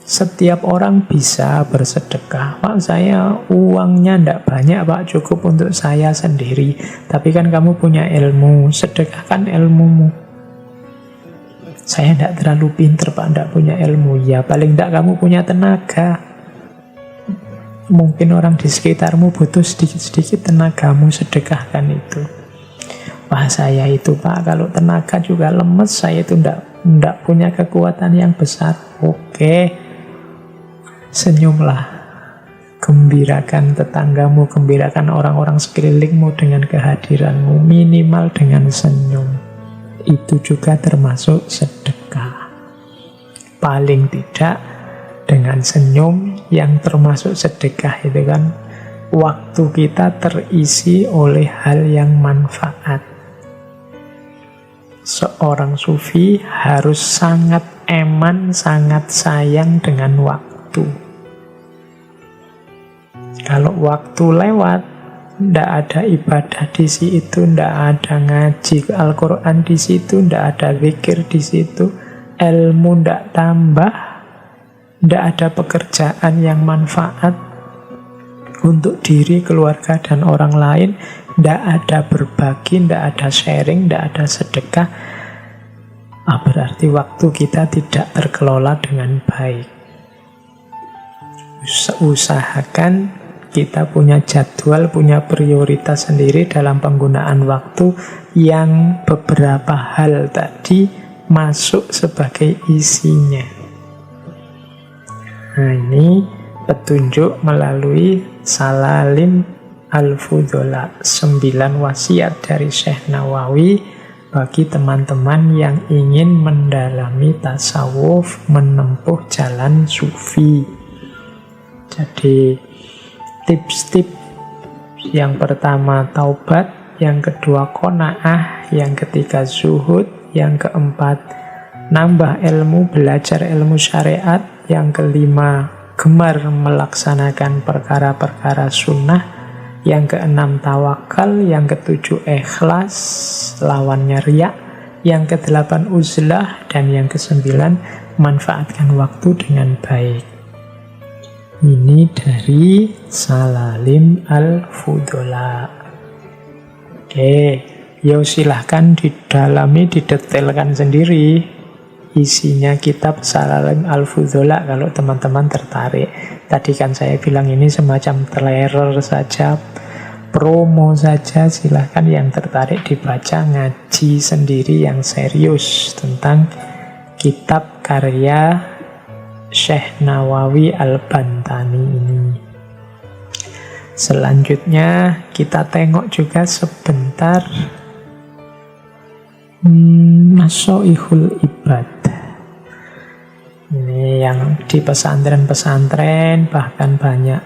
Setiap orang bisa bersedekah. Pak, saya uangnya ndak banyak, Pak, cukup untuk saya sendiri. Tapi kan kamu punya ilmu, sedekahkan ilmumu. Saya ndak terlalu pinter, Pak, ndak punya ilmu. Ya, paling ndak kamu punya tenaga. Mungkin orang di sekitarmu butuh sedikit-sedikit tenagamu, sedekahkan itu. Wah, saya itu, Pak, kalau tenaga juga lemes, saya itu ndak punya kekuatan yang besar. Oke, senyumlah, gembirakan tetanggamu, gembirakan orang-orang sekelilingmu dengan kehadiranmu, minimal dengan senyum. Itu juga termasuk sedekah. Paling tidak dengan senyum yang termasuk sedekah itu kan waktu kita terisi oleh hal yang manfaat. Seorang sufi harus sangat eman, sangat sayang dengan waktu. Kalau waktu lewat, ndak ada ibadah di situ, ndak ada ngaji Al-Quran di situ, ndak ada zikir di situ, ilmu ndak tambah, ndak ada pekerjaan yang manfaat untuk diri, keluarga, dan orang lain, ndak ada berbagi, ndak ada sharing, ndak ada sedekah. Berarti waktu kita tidak terkelola dengan baik. Usahakan kita punya jadwal, punya prioritas sendiri dalam penggunaan waktu, yang beberapa hal tadi masuk sebagai isinya. Nah, ini petunjuk melalui Salalin Al-Fudola, 9 wasiat dari Syekh Nawawi bagi teman-teman yang ingin mendalami tasawuf, menempuh jalan sufi. Jadi tips-tips yang pertama taubat, yang kedua qanaah, yang ketiga zuhud, yang keempat nambah ilmu, belajar ilmu syariat, yang kelima gemar melaksanakan perkara-perkara sunnah, yang keenam tawakal, yang ketujuh ikhlas, lawannya riya, yang kedelapan uzlah, dan yang kesembilan manfaatkan waktu dengan baik. Ini dari Salalin Al-Fudola. Oke, yo silahkan didalami, didetailkan sendiri isinya kitab Salalin Al-Fudola kalau teman-teman tertarik. Tadi kan saya bilang ini semacam trailer saja, promo saja. Silahkan yang tertarik dibaca, ngaji sendiri yang serius tentang kitab karya Syekh Nawawi Al-Bantani ini. Selanjutnya kita tengok juga sebentar Mashoihul Ibad. Ini yang di pesantren-pesantren, bahkan banyak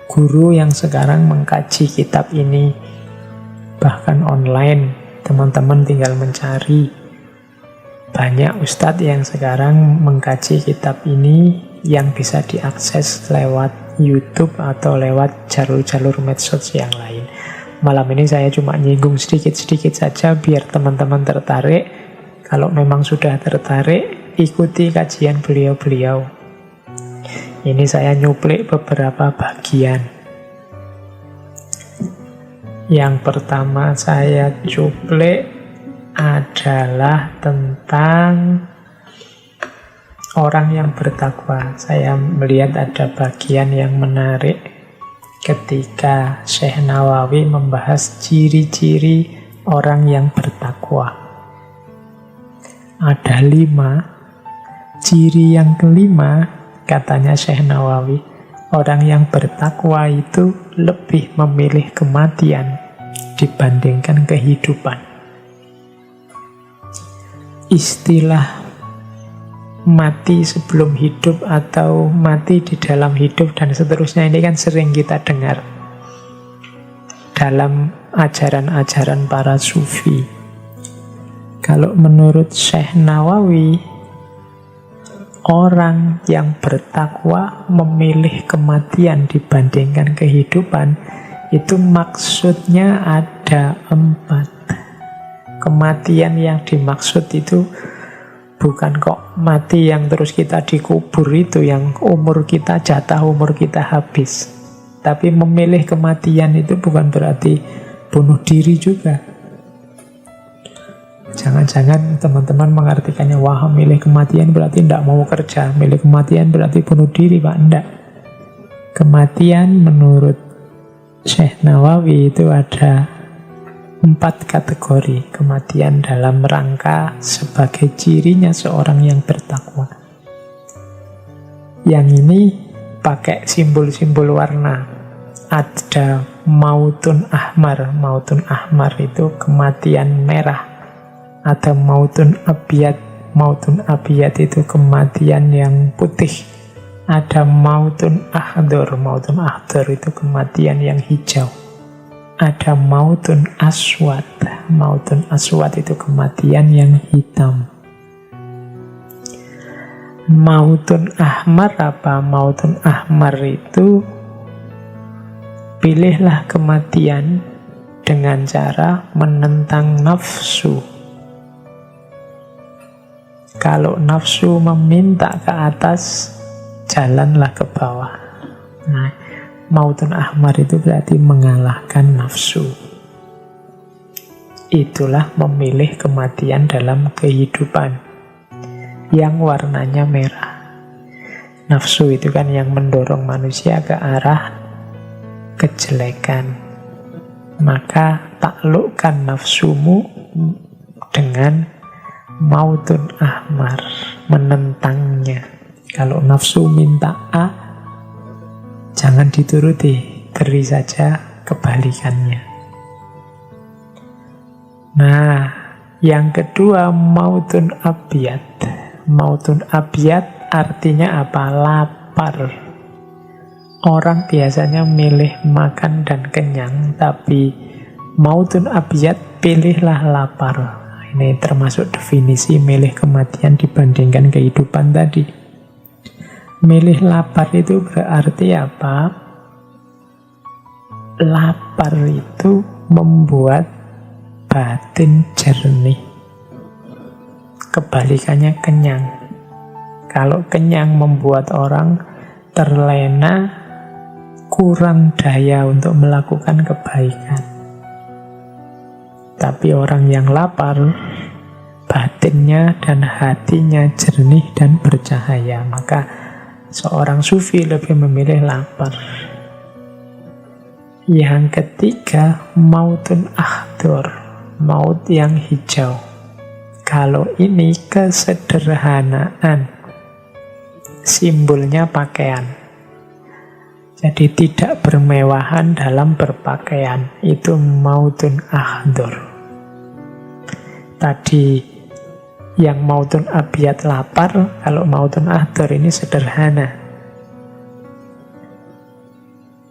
guru yang sekarang mengkaji kitab ini, bahkan online. Teman-teman tinggal mencari. Banyak ustadz yang sekarang mengkaji kitab ini yang bisa diakses lewat YouTube atau lewat jalur-jalur medsos yang lain. Malam ini saya cuma nyinggung sedikit-sedikit saja biar teman-teman tertarik. Kalau memang sudah tertarik, ikuti kajian beliau-beliau. Ini saya nyuplik beberapa bagian. Yang pertama saya cuplik adalah tentang orang yang bertakwa. Saya melihat ada bagian yang menarik ketika Syekh Nawawi membahas ciri-ciri orang yang bertakwa. Ada 5. Ciri yang kelima, katanya Syekh Nawawi, orang yang bertakwa itu lebih memilih kematian dibandingkan kehidupan. Istilah mati sebelum hidup atau mati di dalam hidup dan seterusnya ini kan sering kita dengar dalam ajaran-ajaran para sufi. Kalau menurut Syekh Nawawi, orang yang bertakwa memilih kematian dibandingkan kehidupan, itu maksudnya ada 4. Kematian yang dimaksud itu bukan kok mati yang terus kita dikubur itu, yang umur kita, jatah umur kita habis. Tapi memilih kematian itu bukan berarti bunuh diri juga. Jangan-jangan teman-teman mengartikannya, wah milih kematian berarti tidak mau kerja, milih kematian berarti bunuh diri, Pak. Tidak. Kematian menurut Syekh Nawawi itu ada 4 kategori. Kematian dalam rangka sebagai cirinya seorang yang bertakwa. Yang ini pakai simbol-simbol warna. Ada mautun ahmar. Mautun ahmar itu kematian merah. Ada mautun abiyat. Mautun abiyat itu kematian yang putih. Ada mautun ahdor. Mautun ahdor itu kematian yang hijau. Ada mautun aswad. Mautun aswad itu kematian yang hitam. Mautun ahmar apa? Mautun ahmar itu pilihlah kematian dengan cara menentang nafsu. Kalau nafsu meminta ke atas, jalanlah ke bawah. Nah, mautun ahmar itu berarti mengalahkan nafsu. Itulah memilih kematian dalam kehidupan yang warnanya merah. Nafsu itu kan yang mendorong manusia ke arah kejelekan. Maka taklukkan nafsumu dengan mautun ahmar, menentangnya. Kalau nafsu minta A, jangan dituruti, beri saja kebalikannya. Nah, yang kedua mautun abyad. Mautun abyad artinya apa? Lapar. Orang biasanya milih makan dan kenyang, tapi mautun abyad, pilihlah lapar. Ini termasuk definisi milih kematian dibandingkan kehidupan tadi. Milih lapar itu berarti apa? Lapar itu membuat batin jernih. Kebalikannya kenyang. Kalau kenyang membuat orang terlena, kurang daya untuk melakukan kebaikan. Tapi orang yang lapar, batinnya dan hatinya jernih dan bercahaya. Maka seorang sufi lebih memilih lapar. Yang ketiga, mautun akhdur, maut yang hijau. Kalau ini kesederhanaan, simbolnya pakaian. Jadi tidak bermewahan dalam berpakaian, itu mautun akhdur. Tadi yang mautun abyad lapar, kalau mautun akhdur ini sederhana.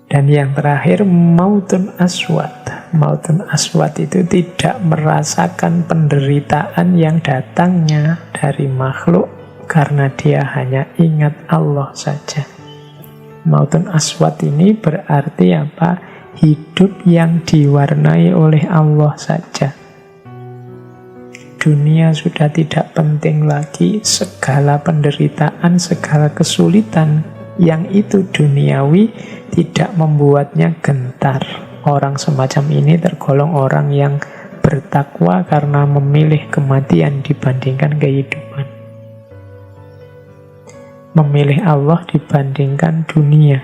Dan yang terakhir mautun aswad. Mautun aswad itu tidak merasakan penderitaan yang datangnya dari makhluk karena dia hanya ingat Allah saja. Mautun aswad ini berarti apa? Hidup yang diwarnai oleh Allah saja. Dunia sudah tidak penting lagi, segala penderitaan, segala kesulitan yang itu duniawi tidak membuatnya gentar. Orang semacam ini tergolong orang yang bertakwa karena memilih kematian dibandingkan kehidupan. Memilih Allah dibandingkan dunia.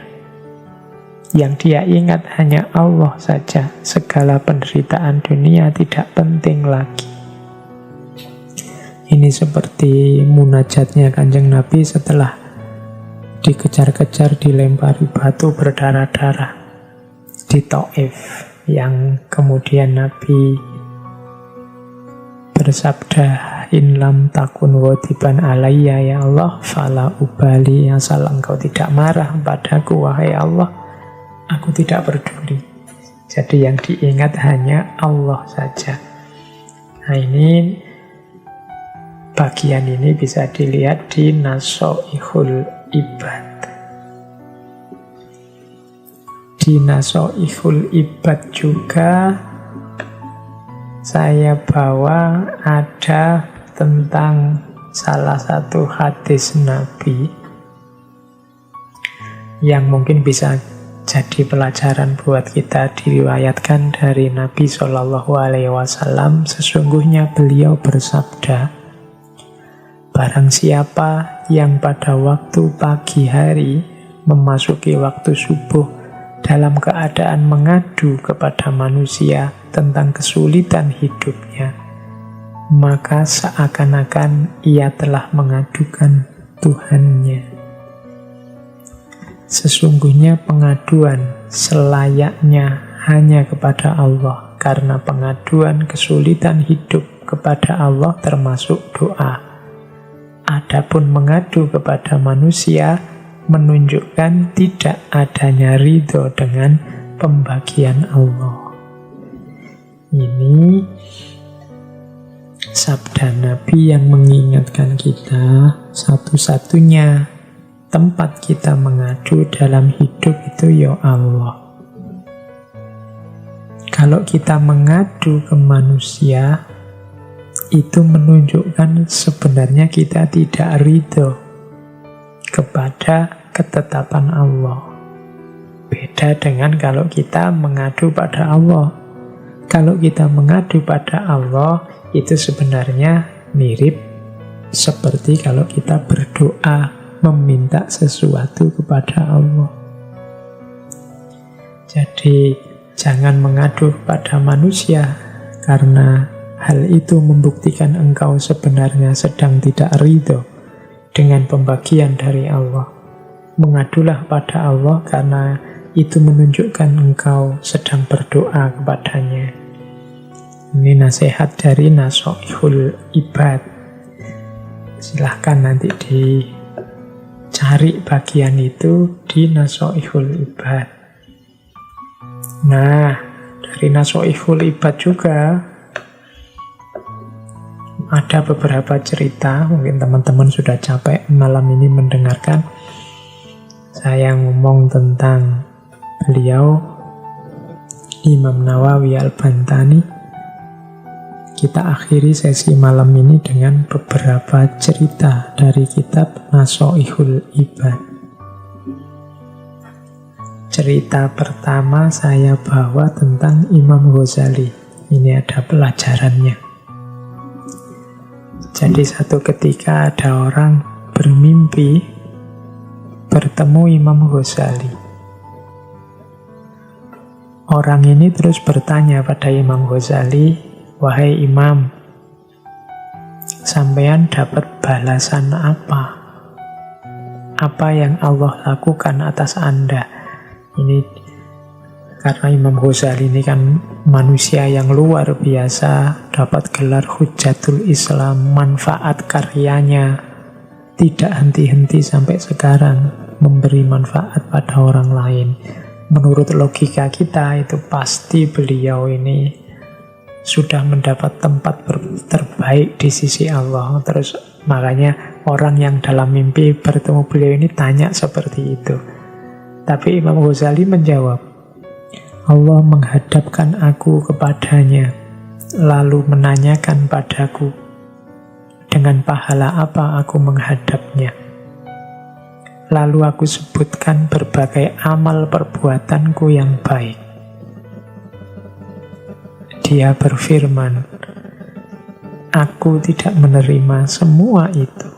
Yang dia ingat hanya Allah saja. Segala penderitaan dunia tidak penting lagi. Ini seperti munajatnya Kanjeng Nabi setelah dikejar-kejar, dilempari batu berdarah-darah di Taif, yang kemudian Nabi bersabda, in lam takun wadiban alayya ya Allah fala ubali, asal engkau tidak marah padaku wahai Allah, aku tidak peduli. Jadi yang diingat hanya Allah saja. Nah, ini bagian ini bisa dilihat di Nasoihul Ibad. Di Nasoihul Ibad juga saya bawa ada tentang salah satu hadis Nabi yang mungkin bisa jadi pelajaran buat kita. Diriwayatkan dari Nabi SAW, sesungguhnya beliau bersabda, barang siapa yang pada waktu pagi hari memasuki waktu subuh dalam keadaan mengadu kepada manusia tentang kesulitan hidupnya, maka seakan-akan ia telah mengadukan Tuhannya. Sesungguhnya pengaduan selayaknya hanya kepada Allah, karena pengaduan kesulitan hidup kepada Allah termasuk doa. Adapun mengadu kepada manusia menunjukkan tidak adanya ridho dengan pembagian Allah. Ini sabda Nabi yang mengingatkan kita, satu-satunya tempat kita mengadu dalam hidup itu ya Allah. Kalau kita mengadu ke manusia, itu menunjukkan sebenarnya kita tidak ridho kepada ketetapan Allah. Beda dengan kalau kita mengadu pada Allah. Kalau kita mengadu pada Allah, itu sebenarnya mirip seperti kalau kita berdoa meminta sesuatu kepada Allah. Jadi jangan mengadu kepada manusia, karena hal itu membuktikan engkau sebenarnya sedang tidak ridho dengan pembagian dari Allah. Mengadulah pada Allah karena itu menunjukkan engkau sedang berdoa kepadanya. Ini nasihat dari Nasoihul Ibad. Silahkan nanti dicari bagian itu di Nasoihul Ibad. Nah, dari Nasoihul Ibad juga ada beberapa cerita. Mungkin teman-teman sudah capek malam ini mendengarkan saya ngomong tentang beliau, Imam Nawawi Al-Bantani. Kita akhiri sesi malam ini dengan beberapa cerita dari kitab Nasoihul Ibad. Cerita pertama saya bawa tentang Imam Ghazali. Ini ada pelajarannya. Jadi satu ketika ada orang bermimpi bertemu Imam Ghazali. Orang ini terus bertanya pada Imam Ghazali, "Wahai Imam, sampean dapat balasan apa? Apa yang Allah lakukan atas Anda?" Ini karena Imam Ghazali ini kan manusia yang luar biasa, dapat gelar Hujjatul Islam, manfaat karyanya tidak henti-henti sampai sekarang, memberi manfaat pada orang lain. Menurut logika kita itu pasti beliau ini sudah mendapat tempat terbaik di sisi Allah. Terus makanya orang yang dalam mimpi bertemu beliau ini tanya seperti itu. Tapi Imam Ghazali menjawab, Allah menghadapkan aku kepadanya, lalu menanyakan padaku, dengan pahala apa aku menghadapnya. Lalu aku sebutkan berbagai amal perbuatanku yang baik. Dia berfirman, aku tidak menerima semua itu.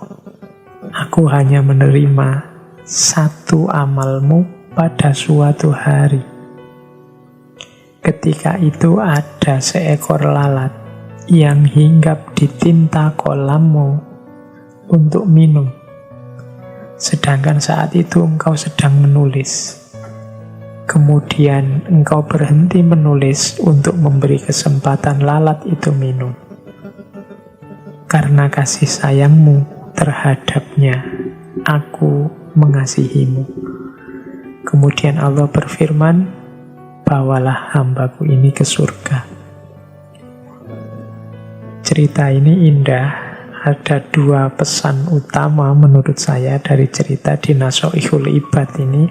Aku hanya menerima satu amalmu pada suatu hari. Ketika itu ada seekor lalat yang hinggap di tinta kolammu untuk minum. Sedangkan saat itu engkau sedang menulis. Kemudian engkau berhenti menulis untuk memberi kesempatan lalat itu minum. Karena kasih sayangmu terhadapnya, aku mengasihimu. Kemudian Allah berfirman, bawalah hambaku ini ke surga. Cerita ini indah. Ada dua pesan utama menurut saya dari cerita di Nasoihul Ibad ini.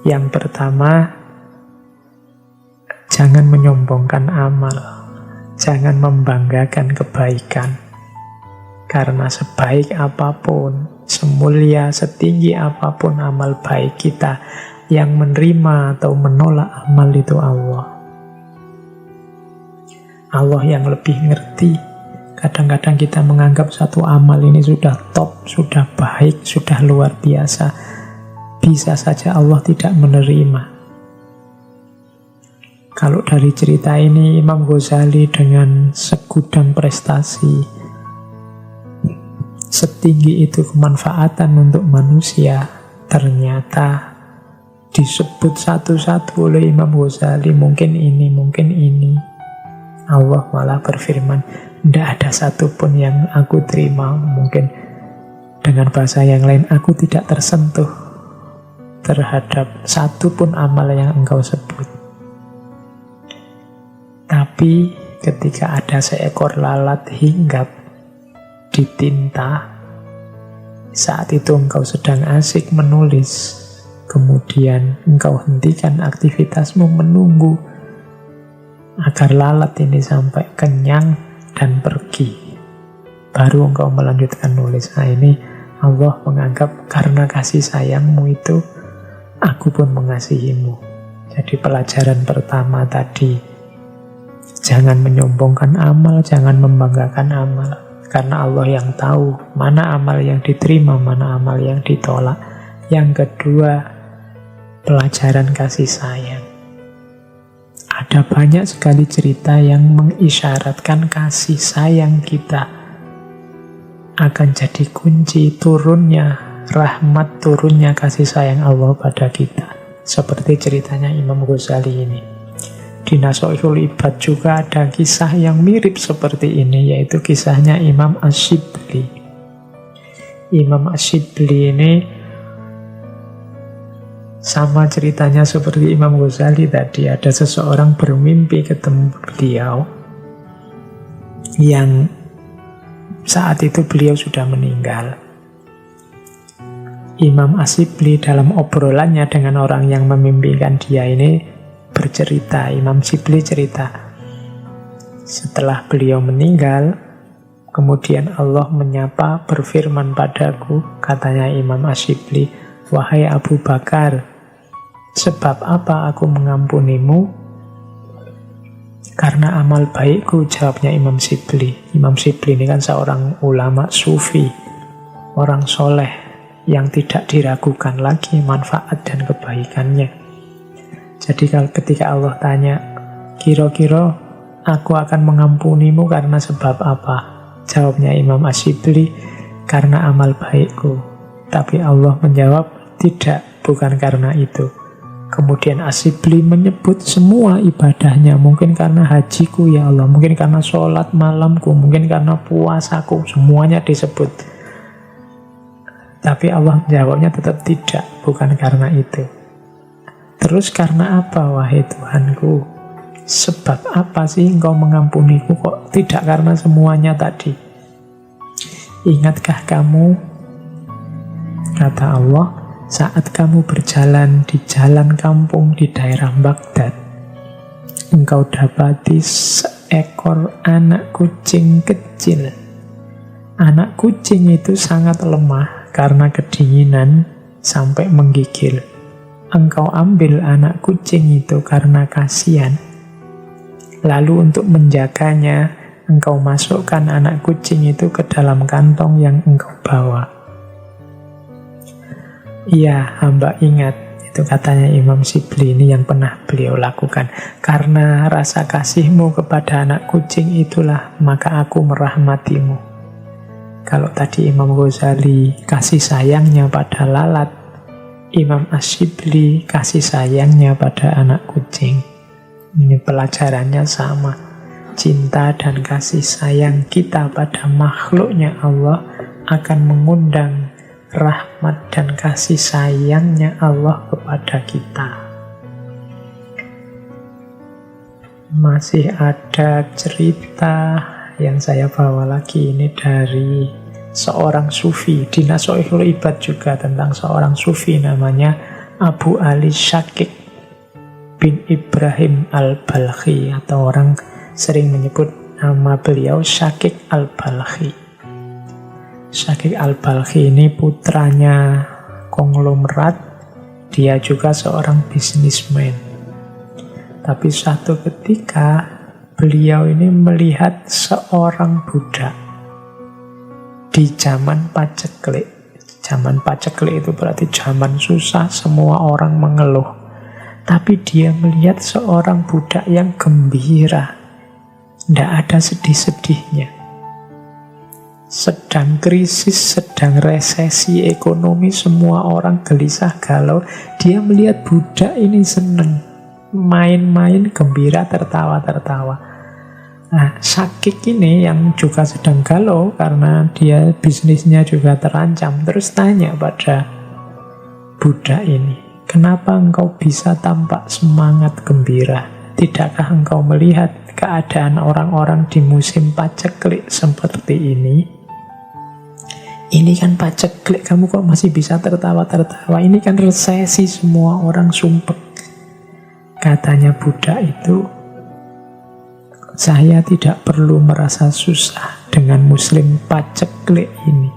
Yang pertama, jangan menyombongkan amal, jangan membanggakan kebaikan. Karena sebaik apapun, semulia, setinggi apapun amal baik kita, yang menerima atau menolak amal itu Allah. Allah yang lebih ngerti. Kadang-kadang kita menganggap satu amal ini sudah top, sudah baik, sudah luar biasa. Bisa saja Allah tidak menerima. Kalau dari cerita ini, Imam Ghazali dengan segudang prestasi, setinggi itu kemanfaatan untuk manusia, ternyata disebut satu-satu oleh Imam Ghazali, mungkin ini, mungkin ini. Allah malah berfirman, tidak ada satupun yang aku terima. Mungkin dengan bahasa yang lain, aku tidak tersentuh terhadap satupun amal yang engkau sebut. Tapi ketika ada seekor lalat hinggap di tinta, saat itu engkau sedang asik menulis, kemudian engkau hentikan aktivitasmu menunggu agar lalat ini sampai kenyang dan pergi, baru engkau melanjutkan nulis. Nah, ini Allah menganggap karena kasih sayangmu itu, aku pun mengasihimu. Jadi pelajaran pertama tadi, jangan menyombongkan amal, jangan membanggakan amal. Karena Allah yang tahu mana amal yang diterima, mana amal yang ditolak. Yang kedua, pelajaran kasih sayang. Ada banyak sekali cerita yang mengisyaratkan kasih sayang kita akan jadi kunci turunnya rahmat, turunnya kasih sayang Allah pada kita. Seperti ceritanya Imam Ghazali ini. Di Nasha'ihul Ibad juga ada kisah yang mirip seperti ini, yaitu kisahnya Imam Ash-Shibli. Imam Ash-Shibli ini sama ceritanya seperti Imam Ghazali tadi. Ada seseorang bermimpi ketemu beliau yang saat itu beliau sudah meninggal. Imam Ash-Shibli dalam obrolannya dengan orang yang memimpikan dia ini bercerita, Imam Shibli cerita, setelah beliau meninggal, kemudian Allah menyapa, berfirman padaku, katanya Imam Ash-Shibli, wahai Abu Bakar, sebab apa aku mengampunimu? Karena amal baikku, jawabnya Imam Shibli. Imam Shibli ini kan seorang ulama sufi, orang soleh yang tidak diragukan lagi manfaat dan kebaikannya. Jadi ketika Allah tanya, kira-kira aku akan mengampunimu karena sebab apa? Jawabnya Imam Ash-Shibli, karena amal baikku. Tapi Allah menjawab, tidak, bukan karena itu. Kemudian Ash-Shibli menyebut semua ibadahnya. Mungkin karena hajiku ya Allah, mungkin karena sholat malamku, mungkin karena puasaku, semuanya disebut. Tapi Allah jawabnya tetap tidak, bukan karena itu. Terus karena apa, wahai Tuhanku? Sebab apa sih engkau mengampuniku? Kok tidak karena semuanya tadi? Ingatkah kamu, kata Allah, saat kamu berjalan di jalan kampung di daerah Baghdad, engkau dapati seekor anak kucing kecil. Anak kucing itu sangat lemah karena kedinginan sampai menggigil. Engkau ambil anak kucing itu karena kasihan. Lalu untuk menjaganya, engkau masukkan anak kucing itu ke dalam kantong yang engkau bawa. Iya, hamba ingat, itu katanya Imam Shibli ini yang pernah beliau lakukan. Karena rasa kasihmu kepada anak kucing itulah, maka aku merahmatimu. Kalau tadi Imam Ghazali kasih sayangnya pada lalat, Imam Ash-Shibli kasih sayangnya pada anak kucing. Ini pelajarannya sama. Cinta dan kasih sayang kita pada makhluknya Allah akan mengundang rahmat dan kasih sayangnya Allah kepada kita. Masih ada cerita yang saya bawa lagi, ini dari seorang sufi. Di Nasha'ihul Ibad juga tentang seorang sufi namanya Abu Ali Shakik bin Ibrahim al-Balkhi, atau orang sering menyebut nama beliau Shakik al-Balkhi. Shakik al-Balkhi ini putranya konglomerat, dia juga seorang bisnismen. Tapi suatu ketika beliau ini melihat seorang budak di zaman paceklik. Zaman paceklik itu berarti zaman susah, semua orang mengeluh. Tapi dia melihat seorang budak yang gembira, tidak ada sedih-sedihnya. Sedang krisis, sedang resesi ekonomi, semua orang gelisah galau. Dia melihat budak ini seneng, main-main, gembira, tertawa-tertawa. Nah, Shakik ini yang juga sedang galau karena dia bisnisnya juga terancam. Terus tanya pada budak ini, kenapa engkau bisa tampak semangat gembira? Tidakkah engkau melihat keadaan orang-orang di musim paceklik seperti ini? Ini kan paceklik, kamu kok masih bisa tertawa-tertawa? Ini kan resesi, semua orang sumpek. Katanya budak itu, saya tidak perlu merasa susah dengan muslim paceklik ini.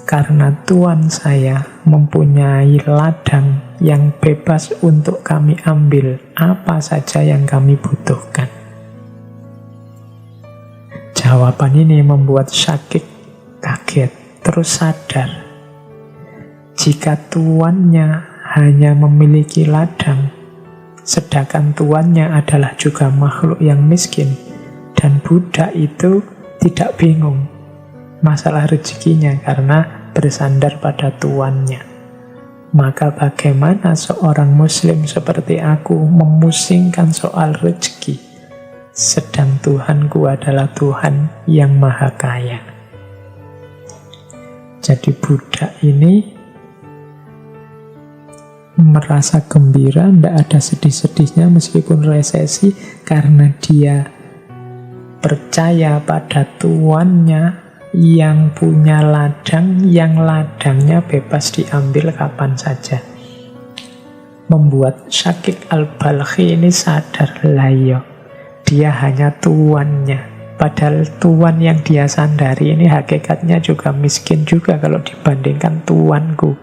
Karena Tuhan saya mempunyai ladang yang bebas untuk kami ambil apa saja yang kami butuhkan. Jawaban ini membuat Shakik kaget. Terus sadar, jika tuannya hanya memiliki ladang, Sedangkan tuannya adalah juga makhluk yang miskin. Dan budak itu tidak bingung masalah rezekinya karena bersandar pada tuannya. Maka bagaimana seorang muslim seperti aku memusingkan soal rezeki, sedang Tuhanku adalah Tuhan yang maha kaya. Jadi budak ini merasa gembira, tidak ada sedih-sedihnya meskipun resesi, karena dia percaya pada tuannya yang punya ladang, yang ladangnya bebas diambil kapan saja. Membuat Syakik Al-Balkhi ini sadar, layo, dia hanya tuannya. Padahal tuan yang dia sandari ini hakikatnya juga miskin juga kalau dibandingkan tuanku,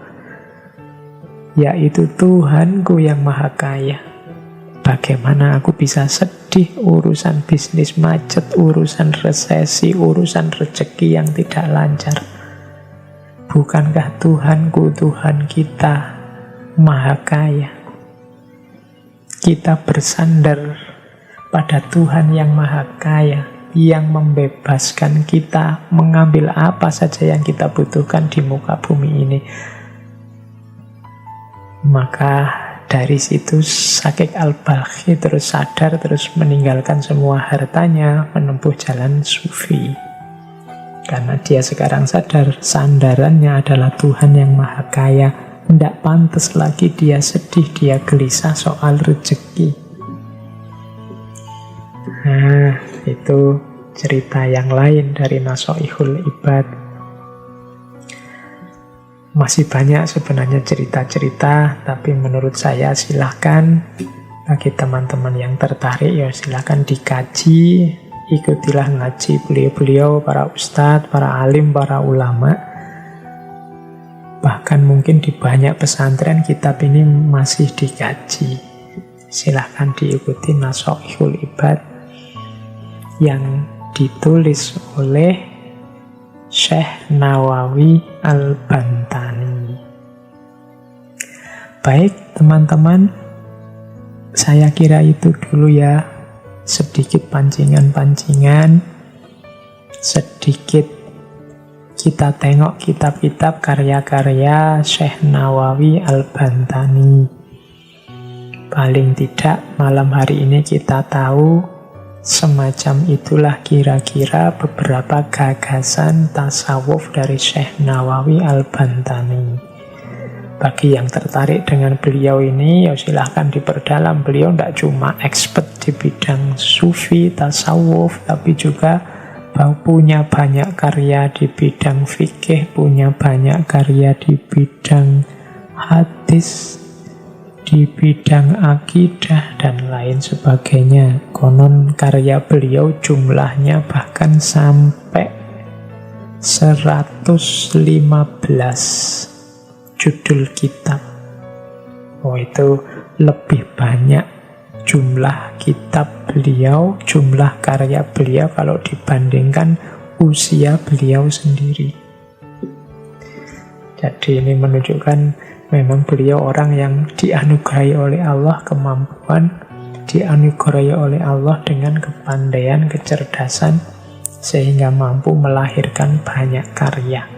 yaitu Tuhanku yang maha kaya. Bagaimana aku bisa sedih urusan bisnis macet, urusan resesi, urusan rezeki yang tidak lancar? Bukankah Tuhanku, Tuhan kita maha kaya? Kita bersandar pada Tuhan yang maha kaya, yang membebaskan kita mengambil apa saja yang kita butuhkan di muka bumi ini. Maka dari situ Syakik Al-Balkhi terus sadar, terus meninggalkan semua hartanya, menempuh jalan sufi. Karena dia sekarang sadar sandarannya adalah Tuhan yang maha kaya. Tidak pantas lagi dia sedih, dia gelisah soal rezeki. Nah, itu cerita yang lain dari Nasoihul Ibad. Masih banyak sebenarnya cerita-cerita, tapi menurut saya silahkan bagi teman-teman yang tertarik, ya silahkan dikaji, ikutilah ngaji beliau-beliau, para ustadz, para alim, para ulama. Bahkan mungkin di banyak pesantren kitab ini masih dikaji. Silahkan diikuti Nasoihul Ibad yang ditulis oleh Syekh Nawawi Al-Bantani. Baik teman-teman, saya kira itu dulu ya, sedikit pancingan-pancingan, sedikit kita tengok kitab-kitab karya-karya Syekh Nawawi Al-Bantani. Paling tidak malam hari ini kita tahu semacam itulah kira-kira beberapa gagasan tasawuf dari Syekh Nawawi Al-Bantani. Bagi yang tertarik dengan beliau ini, ya silahkan diperdalam. Beliau tidak cuma expert di bidang sufi, tasawuf, tapi juga punya banyak karya di bidang fikih, punya banyak karya di bidang hadis, di bidang akidah, dan lain sebagainya. Konon karya beliau jumlahnya bahkan sampai 115 judul kitab. Oh, itu lebih banyak jumlah kitab beliau, jumlah karya beliau kalau dibandingkan usia beliau sendiri. Jadi ini menunjukkan memang beliau orang yang dianugerahi oleh Allah kemampuan, dianugerahi oleh Allah dengan kepandaian, kecerdasan, sehingga mampu melahirkan banyak karya.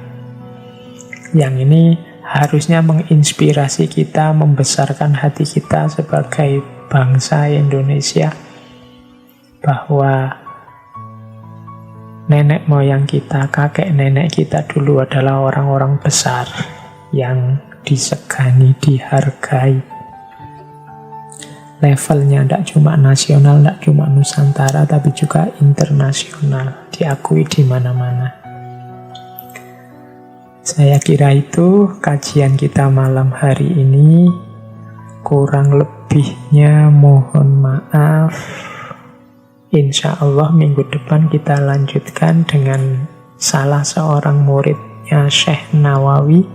Yang ini harusnya menginspirasi kita, membesarkan hati kita sebagai bangsa Indonesia, bahwa nenek moyang kita, kakek nenek kita dulu adalah orang-orang besar yang disegani, dihargai. Levelnya tidak cuma nasional, tidak cuma Nusantara, tapi juga internasional, diakui di mana-mana. Saya kira itu kajian kita malam hari ini. Kurang lebihnya mohon maaf. Insya Allah minggu depan kita lanjutkan dengan salah seorang muridnya Syekh Nawawi,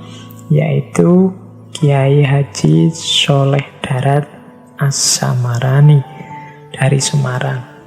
yaitu Kiai Haji Soleh Darat As-Samarani dari Semarang.